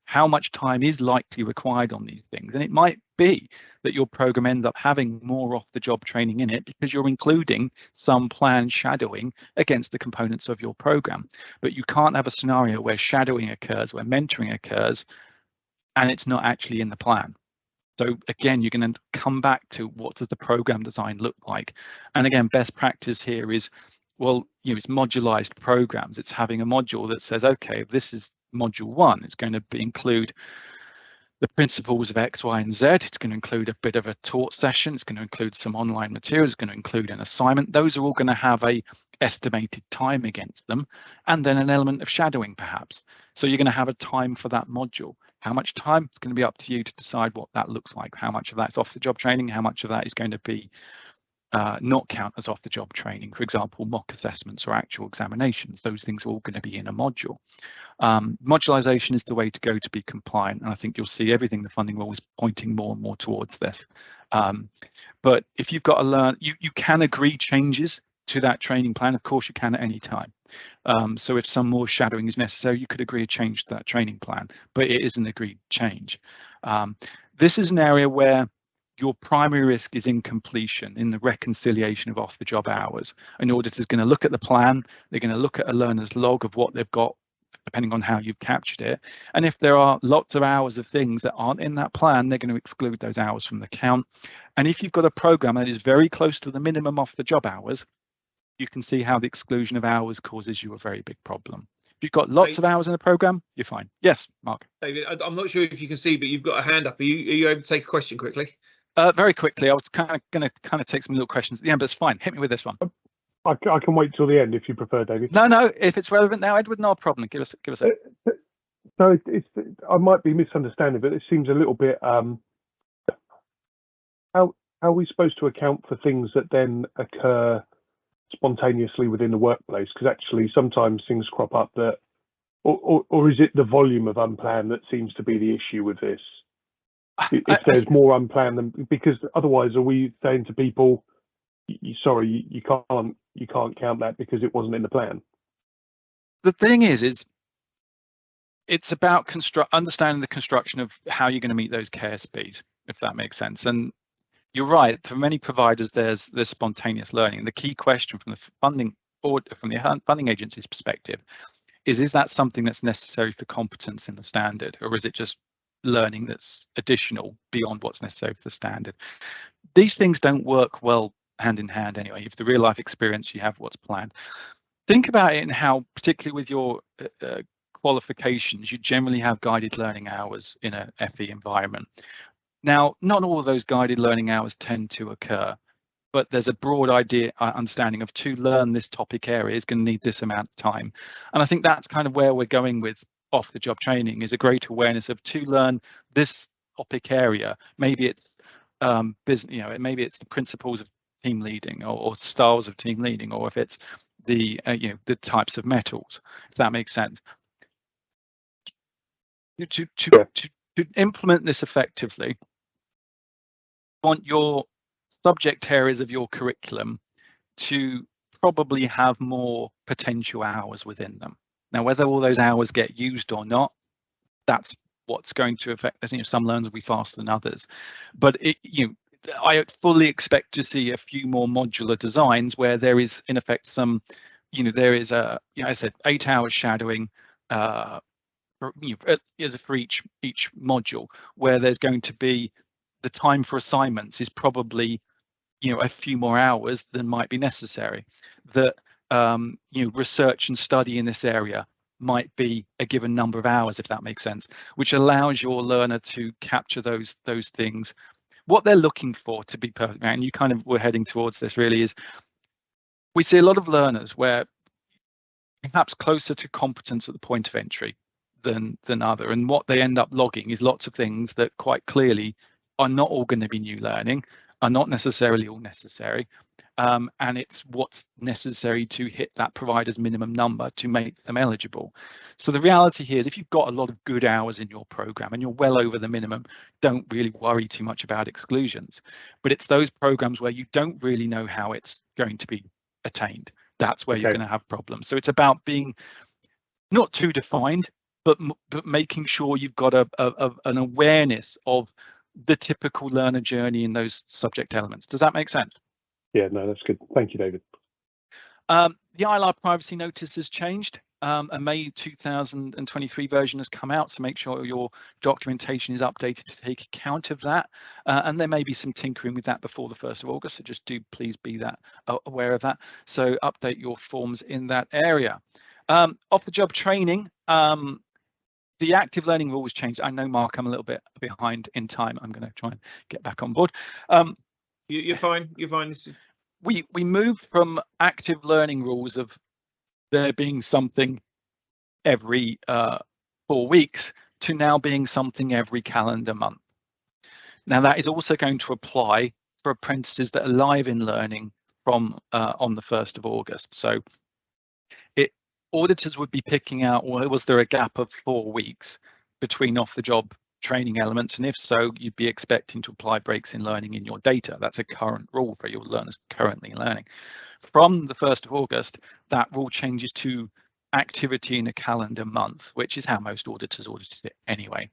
how much time is likely required on these things. And it might be that your program ends up having more off-the-job training in it because you're including some planned shadowing against the components of your program. But you can't have a scenario where shadowing occurs, where mentoring occurs, and it's not actually in the plan. So again, you're going to come back to what does the program design look like? And again, best practice here is, well, it's modularized programs. It's having a module that says, okay, this is module 1. It's going to include the principles of X, Y, and Z. It's going to include a bit of a taught session. It's going to include some online materials. It's going to include an assignment. Those are all going to have a estimated time against them, and then an element of shadowing perhaps. So you're going to have a time for that module. How much time? It's going to be up to you to decide what that looks like. How much of that's off the job training? How much of that is going to be not count as off the job training? For example, mock assessments or actual examinations. Those things are all going to be in a module. Modularization is the way to go to be compliant, and I think you'll see everything the funding rule is pointing more and more towards this. But if you've got to learn, you can agree changes to that training plan. Of course you can at any time. So if some more shadowing is necessary, you could agree a change to that training plan, but it is an agreed change. This is an area where your primary risk is incompletion, in the reconciliation of off-the-job hours. An auditor is going to look at the plan, they're going to look at a learner's log of what they've got, depending on how you've captured it. And if there are lots of hours of things that aren't in that plan, they're going to exclude those hours from the count. And if you've got a program that is very close to the minimum off-the-job hours, you can see how the exclusion of hours causes you a very big problem. If you've got lots of hours in the program, you're fine. Yes, Mark. David, I'm not sure if you can see, but you've got a hand up. Are you able to take a question quickly? Very quickly. I was going to take some little questions at the end, but it's fine. Hit me with this one. I can wait till the end if you prefer, David. No. If it's relevant now, Edward, no problem. Give us a. So I might be misunderstanding, but it seems a little bit. How are we supposed to account for things that then occur spontaneously within the workplace? Because actually, sometimes things crop up that, or is it the volume of unplanned that seems to be the issue with this? If there's more unplanned, than, because otherwise, are we saying to people, sorry, you can't count that because it wasn't in the plan? The thing is it's about understanding the construction of how you're going to meet those care speeds, if that makes sense. And you're right, for many providers, there's spontaneous learning. The key question from the funding agency's perspective is that something that's necessary for competence in the standard, or is it just learning that's additional beyond what's necessary for the standard? These things don't work well hand in hand anyway. You have the real life experience, you have what's planned. Think about it in how, particularly with your qualifications, you generally have guided learning hours in a FE environment. Now, not all of those guided learning hours tend to occur, but there's a broad understanding of, to learn this topic area is going to need this amount of time. And I think that's kind of where we're going with off the job training, is a great awareness of, to learn this topic area. Maybe it's business, maybe it's the principles of team leading, or styles of team leading, or if it's the the types of metals, if that makes sense. To implement this effectively, you want your subject areas of your curriculum to probably have more potential hours within them. Now, whether all those hours get used or not, that's what's going to affect. Some learners will be faster than others, but I fully expect to see a few more modular designs where there is, in effect, some, there is a, I said 8 hours shadowing for each module, where there's going to be the time for assignments is probably a few more hours than might be necessary. That research and study in this area might be a given number of hours, if that makes sense, which allows your learner to capture those things, what they're looking for, to be perfect. And you kind of were heading towards this, really, is we see a lot of learners where perhaps closer to competence at the point of entry, than other, and what they end up logging is lots of things that quite clearly are not all going to be new learning, are not necessarily all necessary, and it's what's necessary to hit that provider's minimum number to make them eligible. So the reality here is if you've got a lot of good hours in your program and you're well over the minimum, don't really worry too much about exclusions. But it's those programs where you don't really know how it's going to be attained. That's where you're going to have problems. So it's about being not too defined, but making sure you've got an awareness of the typical learner journey in those subject elements. Does that make sense? Yeah, no, that's good. Thank you, David. The ILR privacy notice has changed. A May 2023 version has come out, so make sure your documentation is updated to take account of that. And there may be some tinkering with that before the 1st of August, so just do please be aware of that. So update your forms in that area. Off-the-job training, the active learning rules changed. I know, Mark, I'm a little bit behind in time. I'm going to try and get back on board. You're fine. You're fine. We moved from active learning rules of there being something every 4 weeks to now being something every calendar month. Now that is also going to apply for apprentices that are live in learning from on the 1st of August. So auditors would be picking out, well, was there a gap of 4 weeks between off-the-job training elements, and if so, you'd be expecting to apply breaks in learning in your data. That's a current rule for your learners currently learning. From the 1st of August, that rule changes to activity in a calendar month, which is how most auditors audited it anyway.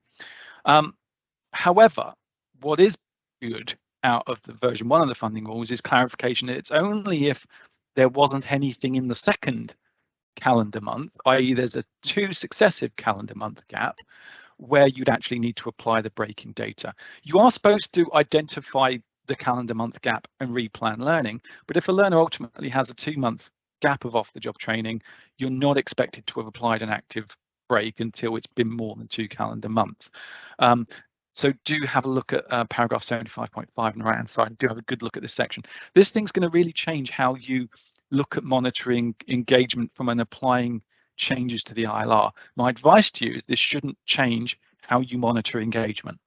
However, what is good out of the version 1 of the funding rules is clarification that it's only if there wasn't anything in the second calendar month, i.e. there's a 2 successive calendar month gap, where you'd actually need to apply the breaking data. You are supposed to identify the calendar month gap and replan learning, but if a learner ultimately has a 2-month gap of off-the-job training, you're not expected to have applied an active break until it's been more than 2 calendar months. So do have a look at paragraph 75.5 on the right-hand side. Do have a good look at this section. This thing's going to really change how you look at monitoring engagement from and applying changes to the ILR. My advice to you is this shouldn't change how you monitor engagement.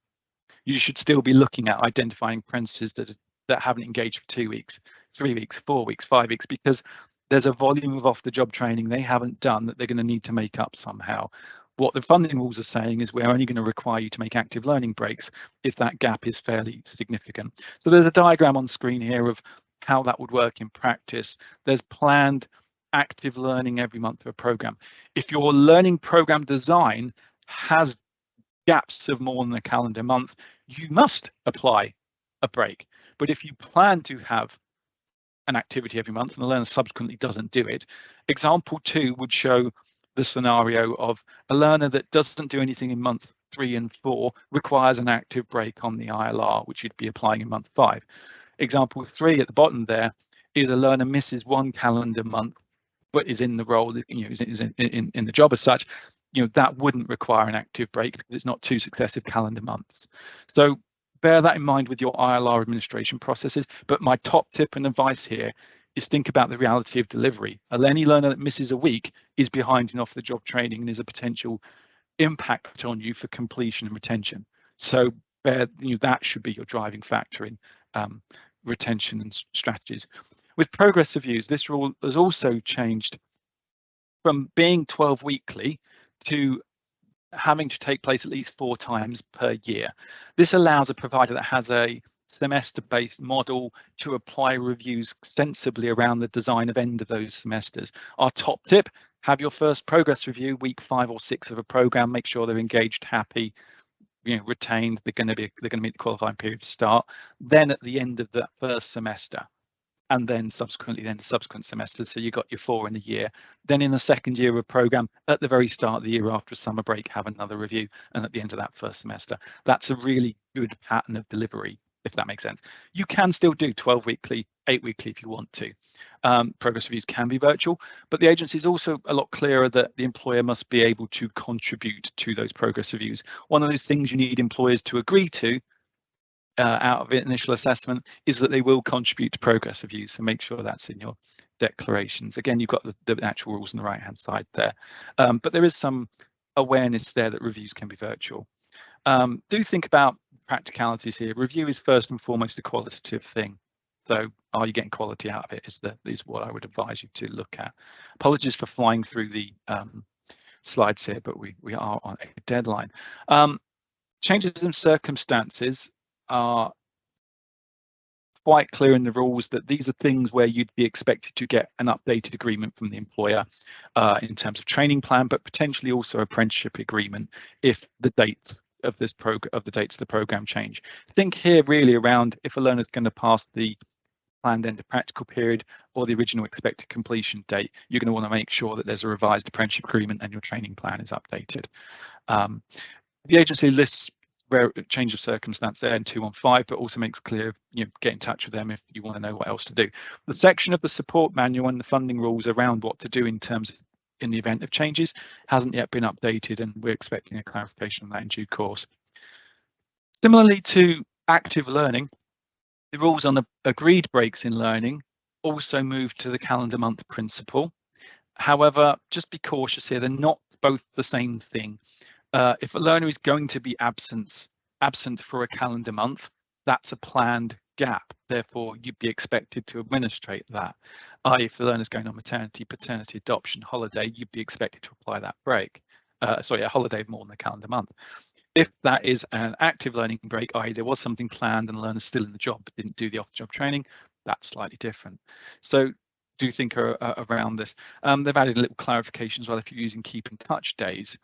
You should still be looking at identifying apprentices that haven't engaged for 2 weeks, 3 weeks, 4 weeks, 5 weeks, because there's a volume of off-the-job training they haven't done that they're going to need to make up somehow. What the funding rules are saying is we're only going to require you to make active learning breaks if that gap is fairly significant. So there's a diagram on screen here of how that would work in practice. There's planned active learning every month of a program. If your learning program design has gaps of more than a calendar month, you must apply a break. But if you plan to have an activity every month and the learner subsequently doesn't do it, example 2 would show the scenario of a learner that doesn't do anything in month 3 and 4 requires an active break on the ILR, which you'd be applying in month 5. Example 3 at the bottom there is a learner misses 1 calendar month but is in the role, is in the job as such, that wouldn't require an active break because it's not 2 successive calendar months. So bear that in mind with your ILR administration processes. But my top tip and advice here is think about the reality of delivery. Any learner that misses a week is behind in off-the-job training and is a potential impact on you for completion and retention. So that should be your driving factor in retention and strategies. With progress reviews, this rule has also changed from being 12 weekly to having to take place at least 4 times per year. This allows a provider that has a semester-based model to apply reviews sensibly around the design of end of those semesters. Our top tip, have your first progress review week 5 or 6 of a program, make sure they're engaged, happy, retained, they're going to meet the qualifying period to start. Then at the end of the first semester, and then subsequently subsequent semesters, so you got your 4 in a year. Then in the second year of a program, at the very start of the year after a summer break, have another review, and at the end of that first semester. That's a really good pattern of delivery, if that makes sense. You can still do 12 weekly, 8 weekly if you want to. Progress reviews can be virtual, but the agency is also a lot clearer that the employer must be able to contribute to those progress reviews. One of those things you need employers to agree to out of initial assessment is that they will contribute to progress reviews, so make sure that's in your declarations. Again, you've got the actual rules on the right hand side there, but there is some awareness there that reviews can be virtual. Do think about practicalities here. Review is first and foremost a qualitative thing. So are you getting quality out of it is what I would advise you to look at. Apologies for flying through the slides here, but we are on a deadline. Changes in circumstances are quite clear in the rules that these are things where you'd be expected to get an updated agreement from the employer in terms of training plan, but potentially also apprenticeship agreement if the dates of this the dates of the program change. Think here really around if a learner is going to pass the planned end of practical period or the original expected completion date, you're going to want to make sure that there's a revised apprenticeship agreement and your training plan is updated. The agency lists where change of circumstance there in 215, but also makes clear, get in touch with them if you want to know what else to do. The section of the support manual and the funding rules around what to do in terms of in the event of changes hasn't yet been updated, and we're expecting a clarification on that in due course. Similarly to active learning, the rules on the agreed breaks in learning also move to the calendar month principle. However, just be cautious here, they're not both the same thing. If a learner is going to be absent for a calendar month, that's a planned gap. Therefore, you'd be expected to administrate that. If the learner's going on maternity, paternity, adoption, holiday, you'd be expected to apply that break. A holiday of more than a calendar month. If that is an active learning break, i.e. there was something planned and the learner's still in the job but didn't do the off-the-job training, that's slightly different. So do think around this. They've added a little clarification as well if you're using keep in touch days,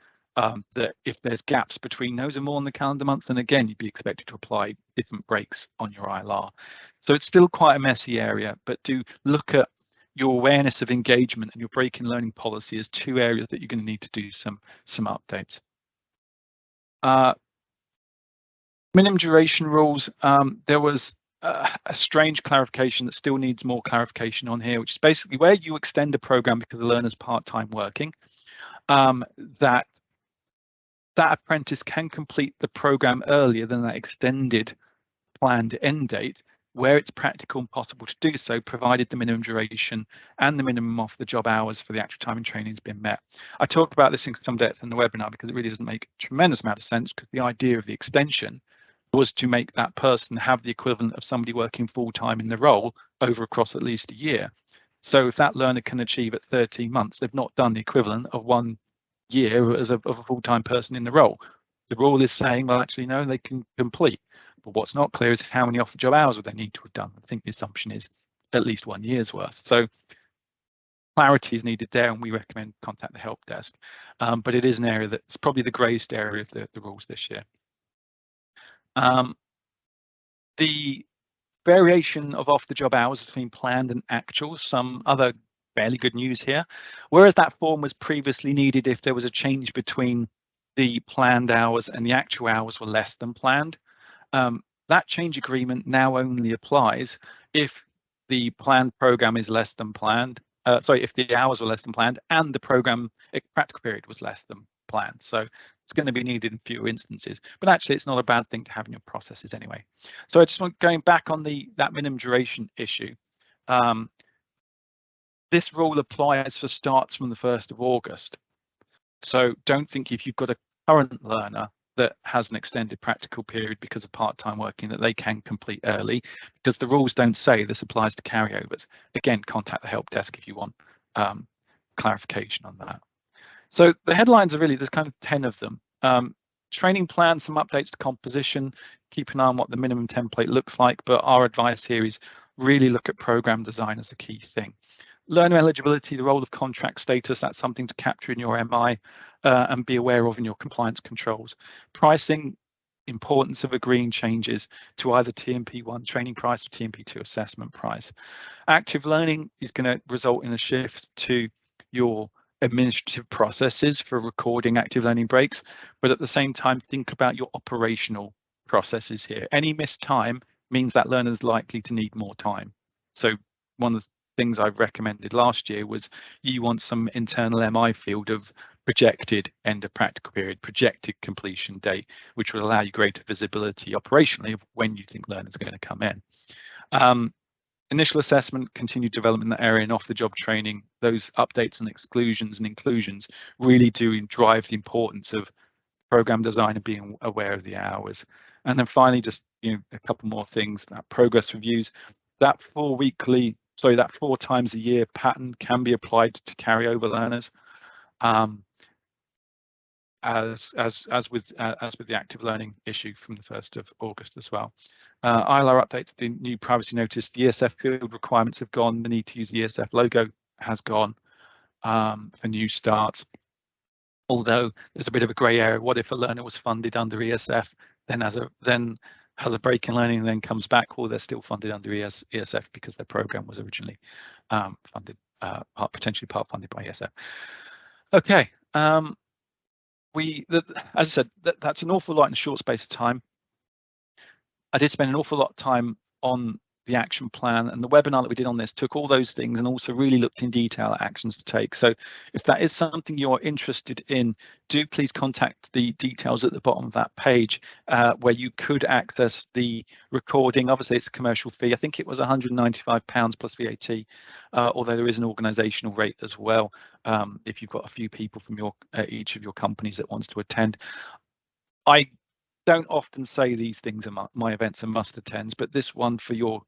that if there's gaps between those and more than the calendar months, then again, you'd be expected to apply different breaks on your ILR. So it's still quite a messy area, but do look at your awareness of engagement and your break in learning policy as two areas that you're going to need to do some updates. Minimum duration rules, there was a strange clarification that still needs more clarification on here, which is basically where you extend a program because the learner's part-time working, that apprentice can complete the program earlier than that extended planned end date where it's practical and possible to do so, provided the minimum duration and the minimum off the job hours for the actual time and training has been met. I talked about this in some depth in the webinar because it really doesn't make a tremendous amount of sense, because the idea of the extension was to make that person have the equivalent of somebody working full-time in the role over across at least a year. So if that learner can achieve at 13 months, they've not done the equivalent of 1 year as of a full-time person in the role. The rule is saying, well, actually, no, they can complete. But what's not clear is how many off-the-job hours would they need to have done. I think the assumption is at least 1 year's worth. So clarity is needed there, and we recommend contact the help desk. But it is an area that's probably the greyest area of the rules this year. The variation of off-the-job hours between planned and actual, some other fairly good news here. Whereas that form was previously needed if there was a change between the planned hours and the actual hours were less than planned, that change agreement now only applies if the planned program is less than planned. If the hours were less than planned and the program practical period was less than planned. So it's going to be needed in fewer instances, but actually it's not a bad thing to have in your processes anyway. So I just want going back on that minimum duration issue. This rule applies for starts from the 1st of August. So don't think if you've got a current learner that has an extended practical period because of part-time working that they can complete early, because the rules don't say this applies to carryovers. Again, contact the help desk if you want clarification on that. So the headlines are really, there's kind of 10 of them. Training plans, some updates to composition, keep an eye on what the minimum template looks like, but our advice here is really look at program design as a key thing. Learner eligibility, the role of contract status, that's something to capture in your MI and be aware of in your compliance controls. Pricing, importance of agreeing changes to either TMP1 training price or TMP2 assessment price. Active learning is going to result in a shift to your administrative processes for recording active learning breaks, but at the same time, think about your operational processes here. Any missed time means that learner is likely to need more time. So one of the things I've recommended last year was you want some internal MI field of projected end of practical period, projected completion date, which will allow you greater visibility operationally of when you think learners are going to come in. initial assessment, continued development in that area, and off-the-job training, those updates and exclusions and inclusions really do drive the importance of program design and being aware of the hours. And then finally, just a couple more things, that progress reviews, that 4 times a year pattern can be applied to carryover learners, as with the active learning issue from the 1st of August as well. ILR updates, the new privacy notice, the ESF field requirements have gone, the need to use the ESF logo has gone for new starts. Although there's a bit of a grey area, what if a learner was funded under ESF, then has a break in learning and then comes back, or they're still funded under ESF because their program was originally funded, potentially part funded by ESF. Okay, as I said, that's an awful lot in a short space of time. I did spend an awful lot of time on the action plan, and the webinar that we did on this took all those things and also really looked in detail at actions to take. So if that is something you're interested in, do please contact the details at the bottom of that page, where you could access the recording. Obviously it's a commercial fee. I think it was £195 plus VAT, although there is an organisational rate as well, if you've got a few people from each of your companies that wants to attend. I don't often say these things are my events are must attends, but this one for your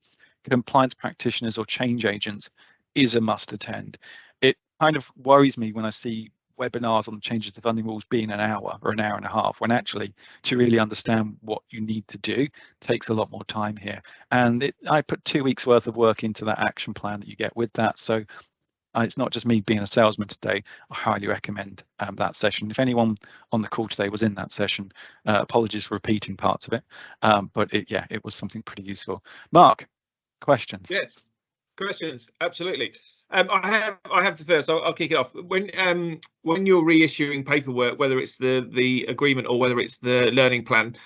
compliance practitioners or change agents is a must attend. It kind of worries me when I see webinars on the changes to funding rules being an hour or an hour and a half, when actually to really understand what you need to do takes a lot more time here. And I put 2 weeks worth of work into that action plan that you get with that. So it's not just me being a salesman today. I highly recommend that session. If anyone on the call today was in that session, apologies for repeating parts of it, but it was something pretty useful. Mark, questions? Yes, questions, absolutely. I have the first. I'll kick it off. When you're reissuing paperwork, whether it's the agreement or whether it's the learning plan,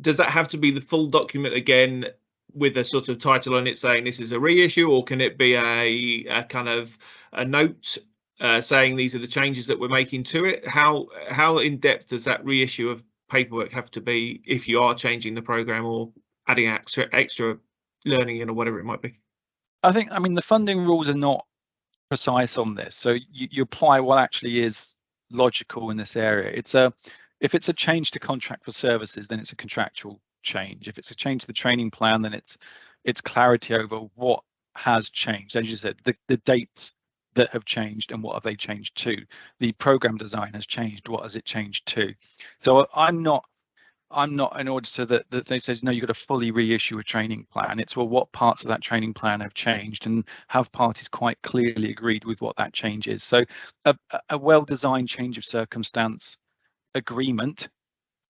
does that have to be the full document again, with a sort of title on it saying this is a reissue, or can it be a kind of a note saying these are the changes that we're making to it? How in depth does that reissue of paperwork have to be if you are changing the program or adding extra learning in, or whatever it might be? I mean the funding rules are not precise on this, so you apply what actually is logical in this area. If it's a change to contract for services, then it's a contractual change. If it's a change to the training plan, then it's clarity over what has changed. As you said, the dates that have changed and what have they changed to. The program design has changed. What has it changed to? So I'm not an auditor that they says no, you've got to fully reissue a training plan. It's, well, what parts of that training plan have changed, and have parties quite clearly agreed with what that change is. So a well-designed change of circumstance agreement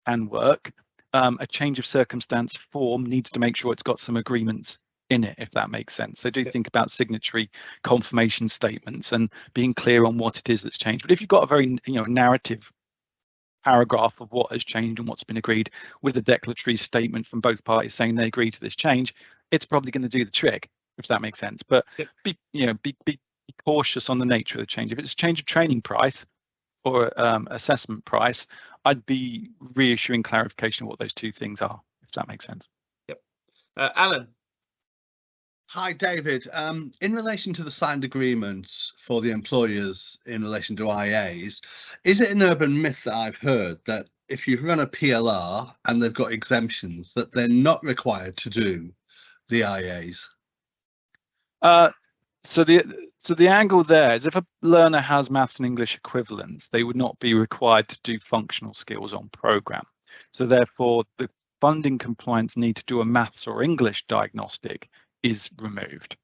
can work. A change of circumstance form needs to make sure it's got some agreements in it, if that makes sense. So do think about signatory confirmation statements and being clear on what it is that's changed. But if you've got a very narrative paragraph of what has changed and what's been agreed, with a declaratory statement from both parties saying they agree to this change, it's probably going to do the trick, if that makes sense. But be cautious on the nature of the change. If it's a change of training price or assessment price, I'd be reissuing clarification of what those two things are, if that makes sense. Yep. Alan. Hi, David. In relation to the signed agreements for the employers in relation to IAs, is it an urban myth that I've heard that if you've run a PLR and they've got exemptions, that they're not required to do the IAs? So the angle there is, if a learner has maths and English equivalents, they would not be required to do functional skills on program. So therefore, the funding compliance need to do a maths or English diagnostic is removed.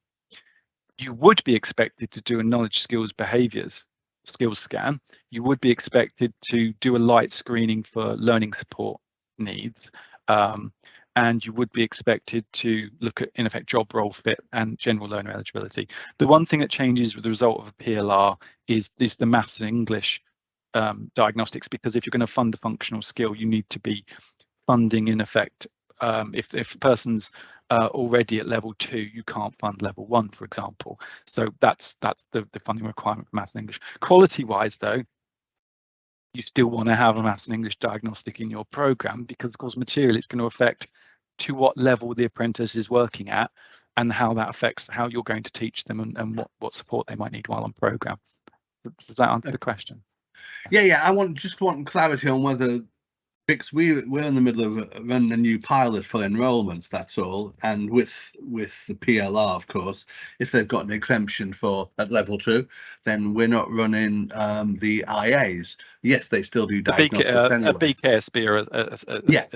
You would be expected to do a knowledge, skills, behaviours skills scan. You would be expected to do a light screening for learning support needs. And you would be expected to look at, in effect, job role fit and general learner eligibility. The one thing that changes with the result of a PLR is the maths and English diagnostics, because if you're going to fund a functional skill, you need to be funding, in effect, if the person's already at level 2, you can't fund level 1, for example. So that's the funding requirement for maths and English. Quality-wise, though, you still want to have a maths and English diagnostic in your program, because of course material is going to affect to what level the apprentice is working at, and how that affects how you're going to teach them and what support they might need while on program. Does that answer the question? Yeah. I just want clarity on whether, because we're in the middle of running a new pilot for enrolment, that's all, and with the PLR, of course, if they've got an exemption for at level 2, then we're not running the IAs. Yes, they still do diagnostics anyway. A BKSB or a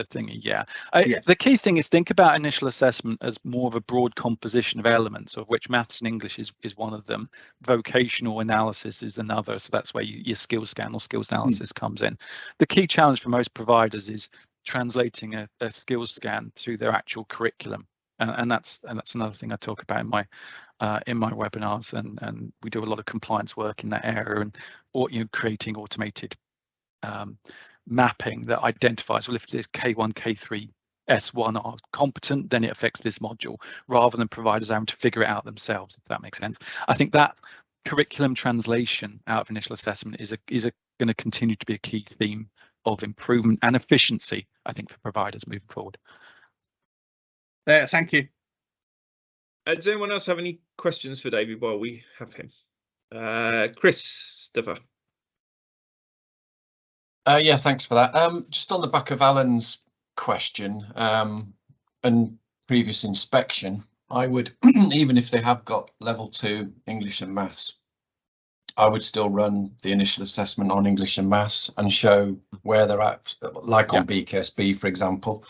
thingy, yeah. Yeah. The key thing is think about initial assessment as more of a broad composition of elements, of which maths and English is one of them. Vocational analysis is another, so that's where your skills scan or skills analysis comes in. The key challenge for most providers is translating a skills scan to their actual curriculum, and that's another thing I talk about in my webinars, and we do a lot of compliance work in that area, and creating automated mapping that identifies, well, if this K1, K3, S1 are competent, then it affects this module, rather than providers having to figure it out themselves, if that makes sense. I think that curriculum translation out of initial assessment is going to continue to be a key theme of improvement and efficiency, I think, for providers moving forward. Thank you. Does anyone else have any questions for David while we have him? Christopher. Yeah, thanks for that. Just on the back of Alan's question and previous inspection, I would, even if they have got level 2 English and maths, I would still run the initial assessment on English and maths and show where they're at, like on BKSB, for example,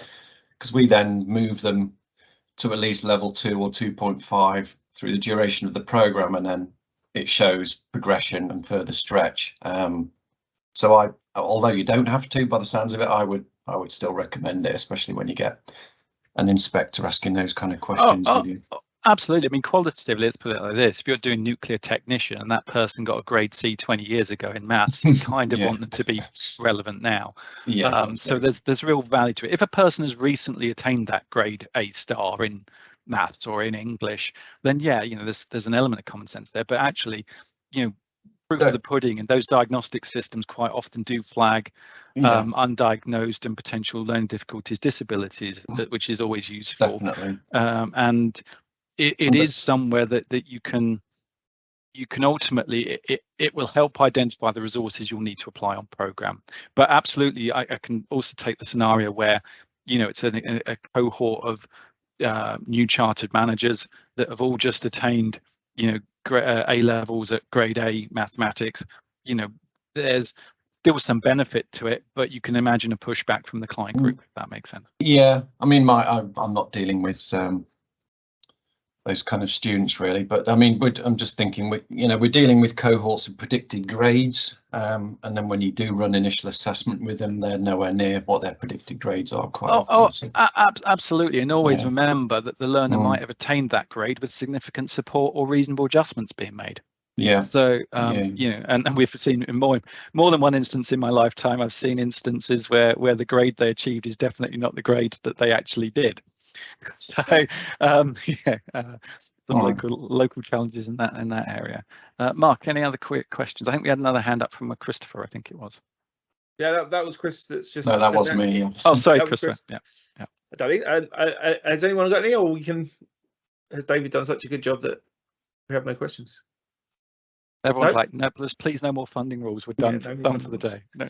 because we then move them to at least level 2 or 2.5 through the duration of the program, and then it shows progression and further stretch. So although you don't have to, by the sounds of it, I would still recommend it, especially when you get an inspector asking those kind of questions with you. Absolutely. I mean, qualitatively, let's put it like this: if you're doing nuclear technician and that person got a grade C 20 years ago in maths, you kind of want them to be relevant now. So there's real value to it. If a person has recently attained that grade A star in maths or in English, then there's an element of common sense there. But actually, proof of the pudding, and those diagnostic systems quite often do flag undiagnosed and potential learning difficulties, disabilities, which is always useful. Definitely. And it is somewhere that you can ultimately, it will help identify the resources you'll need to apply on program. But absolutely, I can also take the scenario where it's a cohort of new chartered managers that have all just attained A levels at grade A mathematics. There's still some benefit to it, but you can imagine a pushback from the client group, if that makes sense. Yeah, I mean, I'm not dealing with those kind of students really, but I mean, I'm just thinking, we're dealing with cohorts of predicted grades, and then when you do run initial assessment with them, they're nowhere near what their predicted grades are quite often. Absolutely, and always remember that the learner might have attained that grade with significant support or reasonable adjustments being made. Yeah. So and we've seen in more than one instance in my lifetime, I've seen instances where the grade they achieved is definitely not the grade that they actually did. So some local challenges in that area. Mark, any other quick questions? I think we had another hand up from Christopher, I think it was. Yeah, that was Chris. That's just no, that was me. Oh, sorry, Christopher. Yeah. I don't think. Has anyone got any, or we can? Has David done such a good job that we have no questions? Everyone's like, no, please, no more funding rules. We're done, done for the day. No,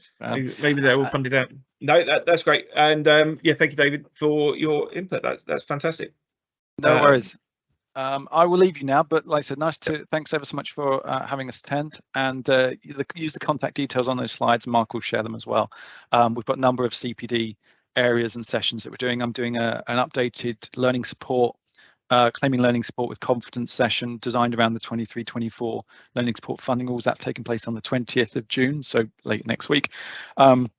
maybe they're all funded out. No, that's great. And thank you, David, for your input. That's fantastic. No worries. I will leave you now, but like I said, thanks ever so much for having us attend, and use the contact details on those slides. Mark will share them as well. We've got a number of CPD areas and sessions that we're doing. I'm doing an updated learning support, claiming learning support with confidence session designed around the 23-24 learning support funding rules. That's taking place on the 20th of June, so late next week. And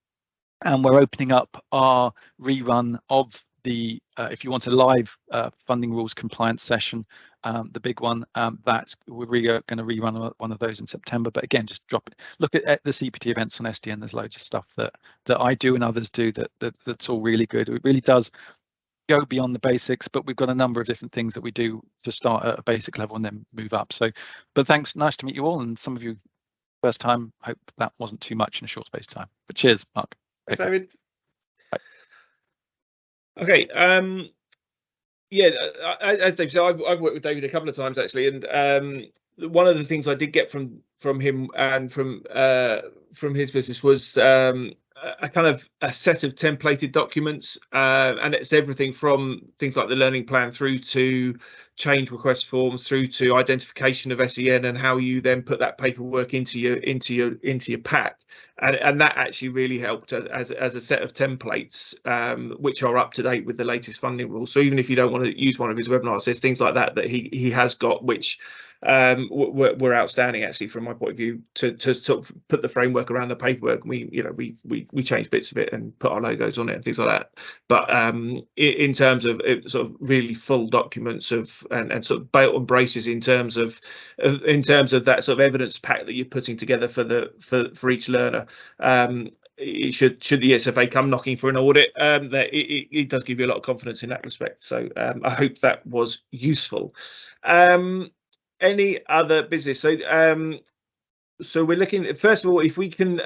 we're opening up our rerun of the, if you want a live funding rules compliance session, the big one, that's we're going to rerun one of those in September. But again, just look at the CPT events on SDN. There's loads of stuff that I do and others do that's all really good. It really does go beyond the basics, but we've got a number of different things that we do to start at a basic level and then move up. So, but thanks, nice to meet you all, and some of you first time. Hope that wasn't too much in a short space of time. But cheers, Mark. Thanks, David. Bye. Okay. Yeah, as Dave said, I've worked with David a couple of times actually, and one of the things I did get from him and from his business was a kind of a set of templated documents, and it's everything from things like the learning plan through to change request forms, through to identification of SEN and how you then put that paperwork into your pack. And that actually really helped as a set of templates, which are up to date with the latest funding rules. So even if you don't want to use one of his webinars, there's things like that he has got, which were outstanding actually from my point of view, to sort of put the framework around the paperwork. We changed bits of it and put our logos on it and things like that. But in terms of sort of really full documents and sort of belt and braces in terms of that sort of evidence pack that you're putting together for each learner. Should the SFA come knocking for an audit, that it does give you a lot of confidence in that respect. So I hope that was useful. Any other business? So we're looking, first of all, if we can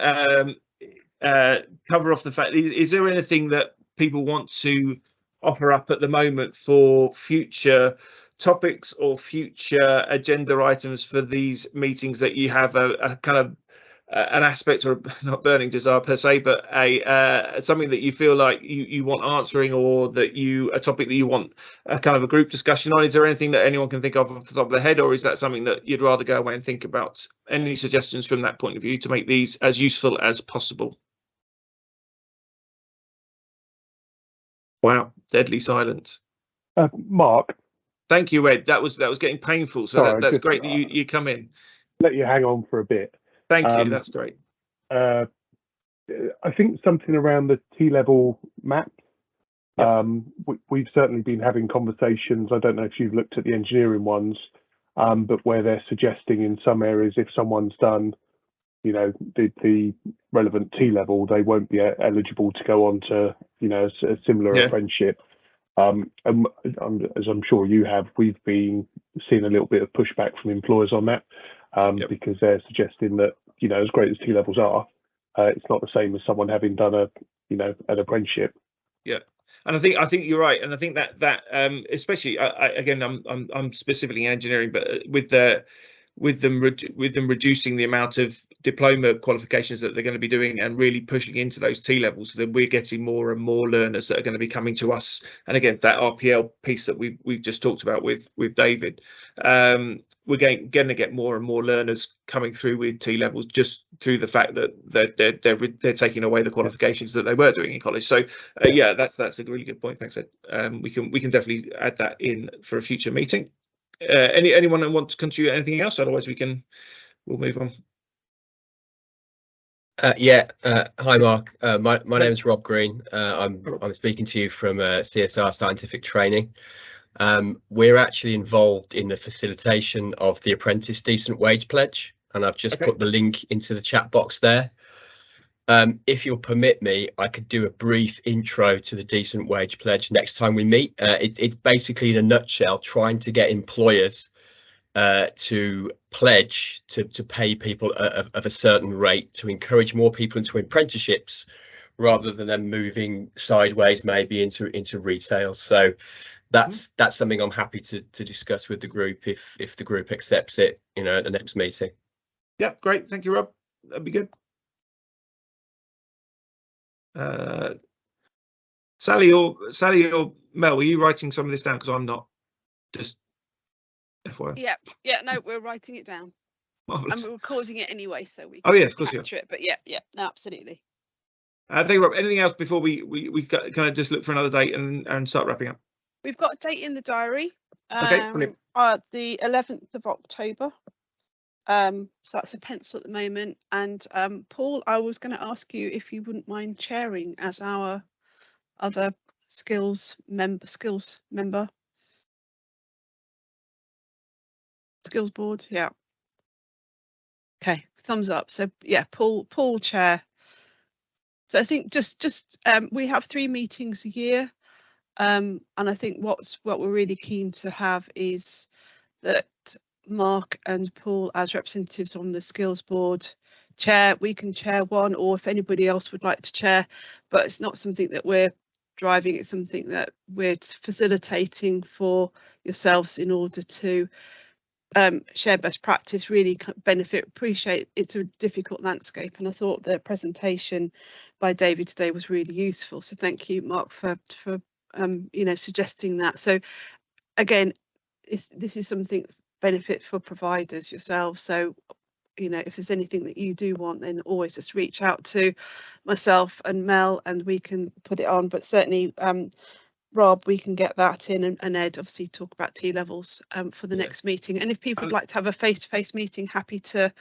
cover off the fact, is there anything that people want to offer up at the moment for future topics or future agenda items for these meetings, that you have a kind of an aspect, or not burning desire per se, but something that you feel like you want answering, or that a topic that you want a kind of a group discussion on? Is there anything that anyone can think of off the top of their head, or is that something that you'd rather go away and think about? Any suggestions from that point of view to make these as useful as possible? Wow, deadly silence. Mark. Thank you, Ed. That was getting painful. So sorry, that's great that you come in. Let you hang on for a bit. Thank you. That's great. I think something around the T-level maps. Yep. We've certainly been having conversations. I don't know if you've looked at the engineering ones, but where they're suggesting in some areas, if someone's done, the relevant T-level, they won't be eligible to go on to, a similar apprenticeship. And as I'm sure you have, we've been seeing a little bit of pushback from employers on that, because they're suggesting that, as great as T-levels are, it's not the same as someone having done an apprenticeship. Yeah, and I think you're right, and I think that especially again, I'm specifically engineering, but with them reducing the amount of diploma qualifications that they're going to be doing and really pushing into those T levels, so that we're getting more and more learners that are going to be coming to us. And again, that RPL piece that we've just talked about with David, we're going to get more and more learners coming through with T levels, just through the fact that they're taking away the qualifications that they were doing in college. So yeah, that's a really good point. Thanks, Ed. We can definitely add that in for a future meeting. Anyone want to contribute anything else? Otherwise, we'll move on. Hi, Mark. My name is Rob Green. I'm speaking to you from CSR Scientific Training. We're actually involved in the facilitation of the Apprentice Decent Wage Pledge, and I've just put the link into the chat box there. If you'll permit me, I could do a brief intro to the Decent Wage Pledge next time we meet. It's basically, in a nutshell, trying to get employers to pledge to pay people of a certain rate to encourage more people into apprenticeships, rather than them moving sideways maybe into retail. So that's something I'm happy to discuss with the group if the group accepts it, at the next meeting. Yeah, great. Thank you, Rob. That'd be good. Sally or Mel, were you writing some of this down? Because I'm not. Just FYI. Yeah. No, we're writing it down. Marvelous. And we're recording it anyway, so we can of course, capture it. But yeah, no, absolutely. Thank you, Rob. Anything else before we kind of just look for another date and start wrapping up? We've got a date in the diary. Okay, brilliant. The 11th of October. So that's a pencil at the moment. And Paul, I was going to ask you if you wouldn't mind chairing as our other skills member. Skills board, yeah. Okay, thumbs up. So yeah, Paul chair. So I think just we have 3 meetings a year, and I think what we're really keen to have is that Mark and Paul, as representatives on the skills board, we can chair one, or if anybody else would like to chair, but it's not something that we're driving. It's something that we're facilitating for yourselves in order to share best practice, really benefit. Appreciate it's a difficult landscape, and I thought the presentation by David today was really useful. So thank you, Mark, for suggesting that. So again, this is something benefit for providers yourselves. So if there's anything that you do want, then always just reach out to myself and Mel and we can put it on. But certainly Rob, we can get that in, and Ed obviously talk about T-levels for the next meeting. And if people would like to have a face-to-face meeting, happy to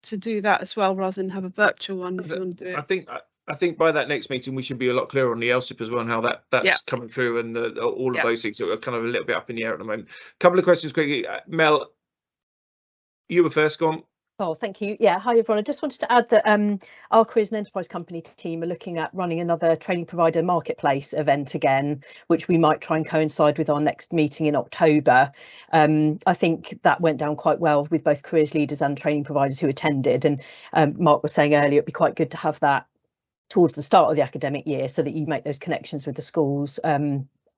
do that as well, rather than have a virtual one if you want to do it. I think by that next meeting we should be a lot clearer on the LSIP as well, and how that's coming through, and all of those things that are kind of a little bit up in the air at the moment. A couple of questions quickly. Mel, you were first. Go on. Oh, thank you. Yeah, hi everyone. I just wanted to add that our Careers and Enterprise Company team are looking at running another training provider marketplace event again, which we might try and coincide with our next meeting in October. I think that went down quite well with both careers leaders and training providers who attended. And Mark was saying earlier, it'd be quite good to have that towards the start of the academic year so that you make those connections with the schools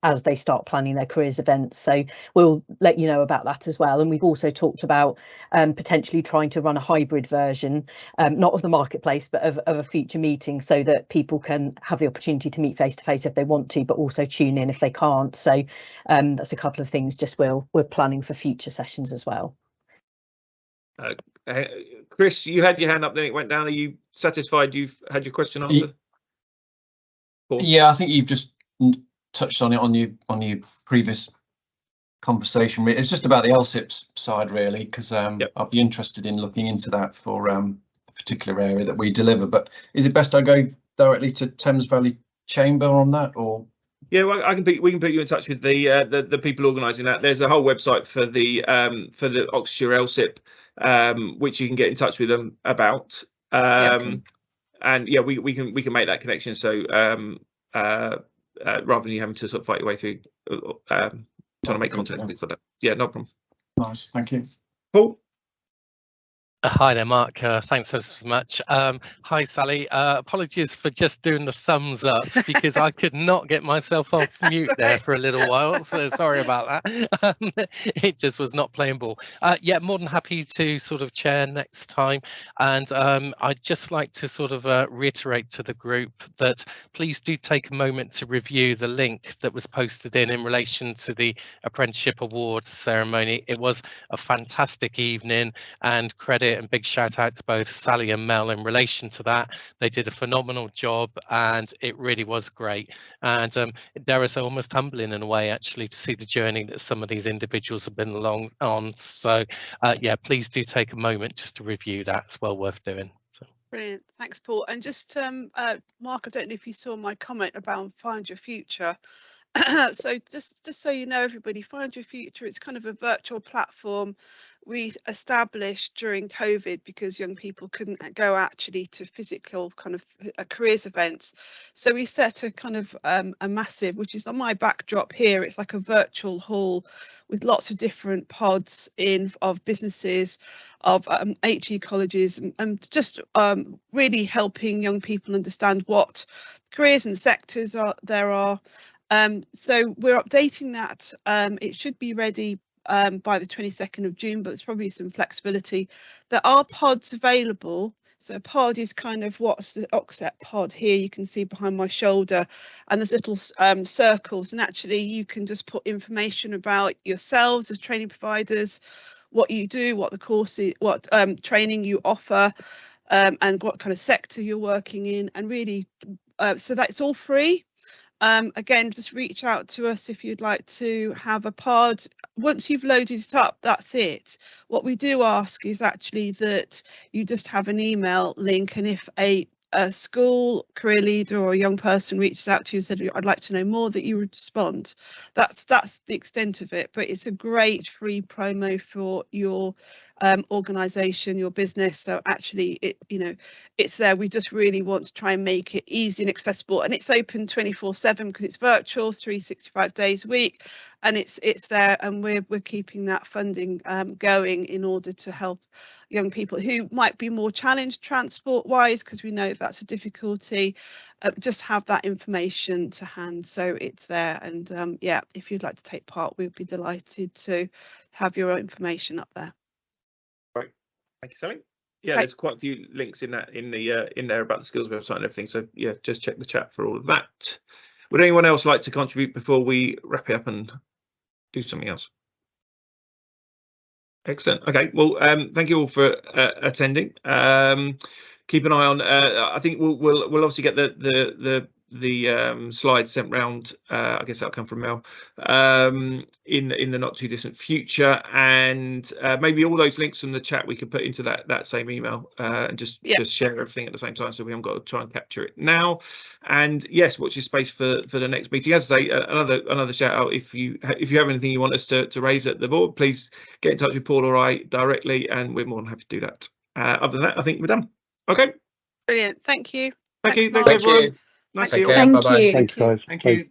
as they start planning their careers events. So we'll let you know about that as well. And we've also talked about potentially trying to run a hybrid version, not of the marketplace, but of a future meeting, so that people can have the opportunity to meet face to face if they want to, but also tune in if they can't. So that's a couple of things just we're planning for future sessions as well. Chris, you had your hand up, then it went down. Are you satisfied you've had your question answered? Yeah, I think you've just touched on it on your previous conversation. It's just about the LSIPs side really, because I'll be interested in looking into that for a particular area that we deliver. But is it best I go directly to Thames Valley Chamber on that, or? Yeah, well, we can put you in touch with the people organising that. There's a whole website for the Oxfordshire LSIP, which you can get in touch with them about. And yeah, we can make that connection. So rather than you having to sort of fight your way through trying to make contact and things like that. Yeah, no problem. Nice, thank you. Paul? Hi there, Mark. Thanks so much. Hi, Sally. Apologies for just doing the thumbs up because I could not get myself off mute there for a little while. So sorry about that. It just was not playing ball. Yeah, more than happy to sort of chair next time. And I'd just like to sort of reiterate to the group that please do take a moment to review the link that was posted in relation to the Apprenticeship Awards ceremony. It was a fantastic evening, and credit and big shout out to both Sally and Mel in relation to that. They did a phenomenal job and it really was great. And dare I say, almost humbling in a way actually to see the journey that some of these individuals have been along on. So yeah, please do take a moment just to review that. It's well worth doing. So. Brilliant, thanks Paul. And just Mark, I don't know if you saw my comment about Find Your Future. So just so you know, everybody, Find Your Future, it's kind of a virtual platform we established during COVID because young people couldn't go actually to physical kind of careers events. So we set a kind of a massive, which is on my backdrop here, it's like a virtual hall with lots of different pods of businesses, of HE colleges, and just really helping young people understand what careers and sectors there are. So we're updating that. It should be ready by the 22nd of June, but there's probably some flexibility. There are pods available. So a pod is kind of what's the Oxford pod here, you can see behind my shoulder, and there's little circles, and actually you can just put information about yourselves as training providers, what you do, what the course is, what training you offer, and what kind of sector you're working in, and really so that's all free. Again, just reach out to us if you'd like to have a pod. Once you've loaded it up, that's it. What we do ask is actually that you just have an email link, and if a school career leader or a young person reaches out to you and said, I'd like to know more, that you respond. That's the extent of it, but it's a great free promo for your organisation, your business. So actually it's there. We just really want to try and make it easy and accessible, and it's open 24/7 because it's virtual, 365 days a week, and it's there, and we're keeping that funding going in order to help young people who might be more challenged transport wise, because we know that's a difficulty. Just have that information to hand, so it's there. And yeah, if you'd like to take part, we'd be delighted to have your information up there. Right, thank you, Sally. Yeah, there's quite a few links in that in there about the skills website and everything, so yeah, just check the chat for all of that. Would anyone else like to contribute before we wrap it up and do something else? Excellent. Okay, well, thank you all for attending. Keep an eye on. I think we'll obviously get the slides sent round. I guess that'll come from Mel in the not too distant future, and maybe all those links from the chat we could put into that same email and just share everything at the same time, so we haven't got to try and capture it now. And yes, watch your space for the next meeting. As I say, another shout out, if you have anything you want us to raise at the board, please get in touch with Paul or I directly, and we're more than happy to do that. Other than that, I think we're done. Okay, Brilliant. Thank you. Thank you, Mark. everyone. Nice to see you all. Thank you. Thanks, guys. Thank you.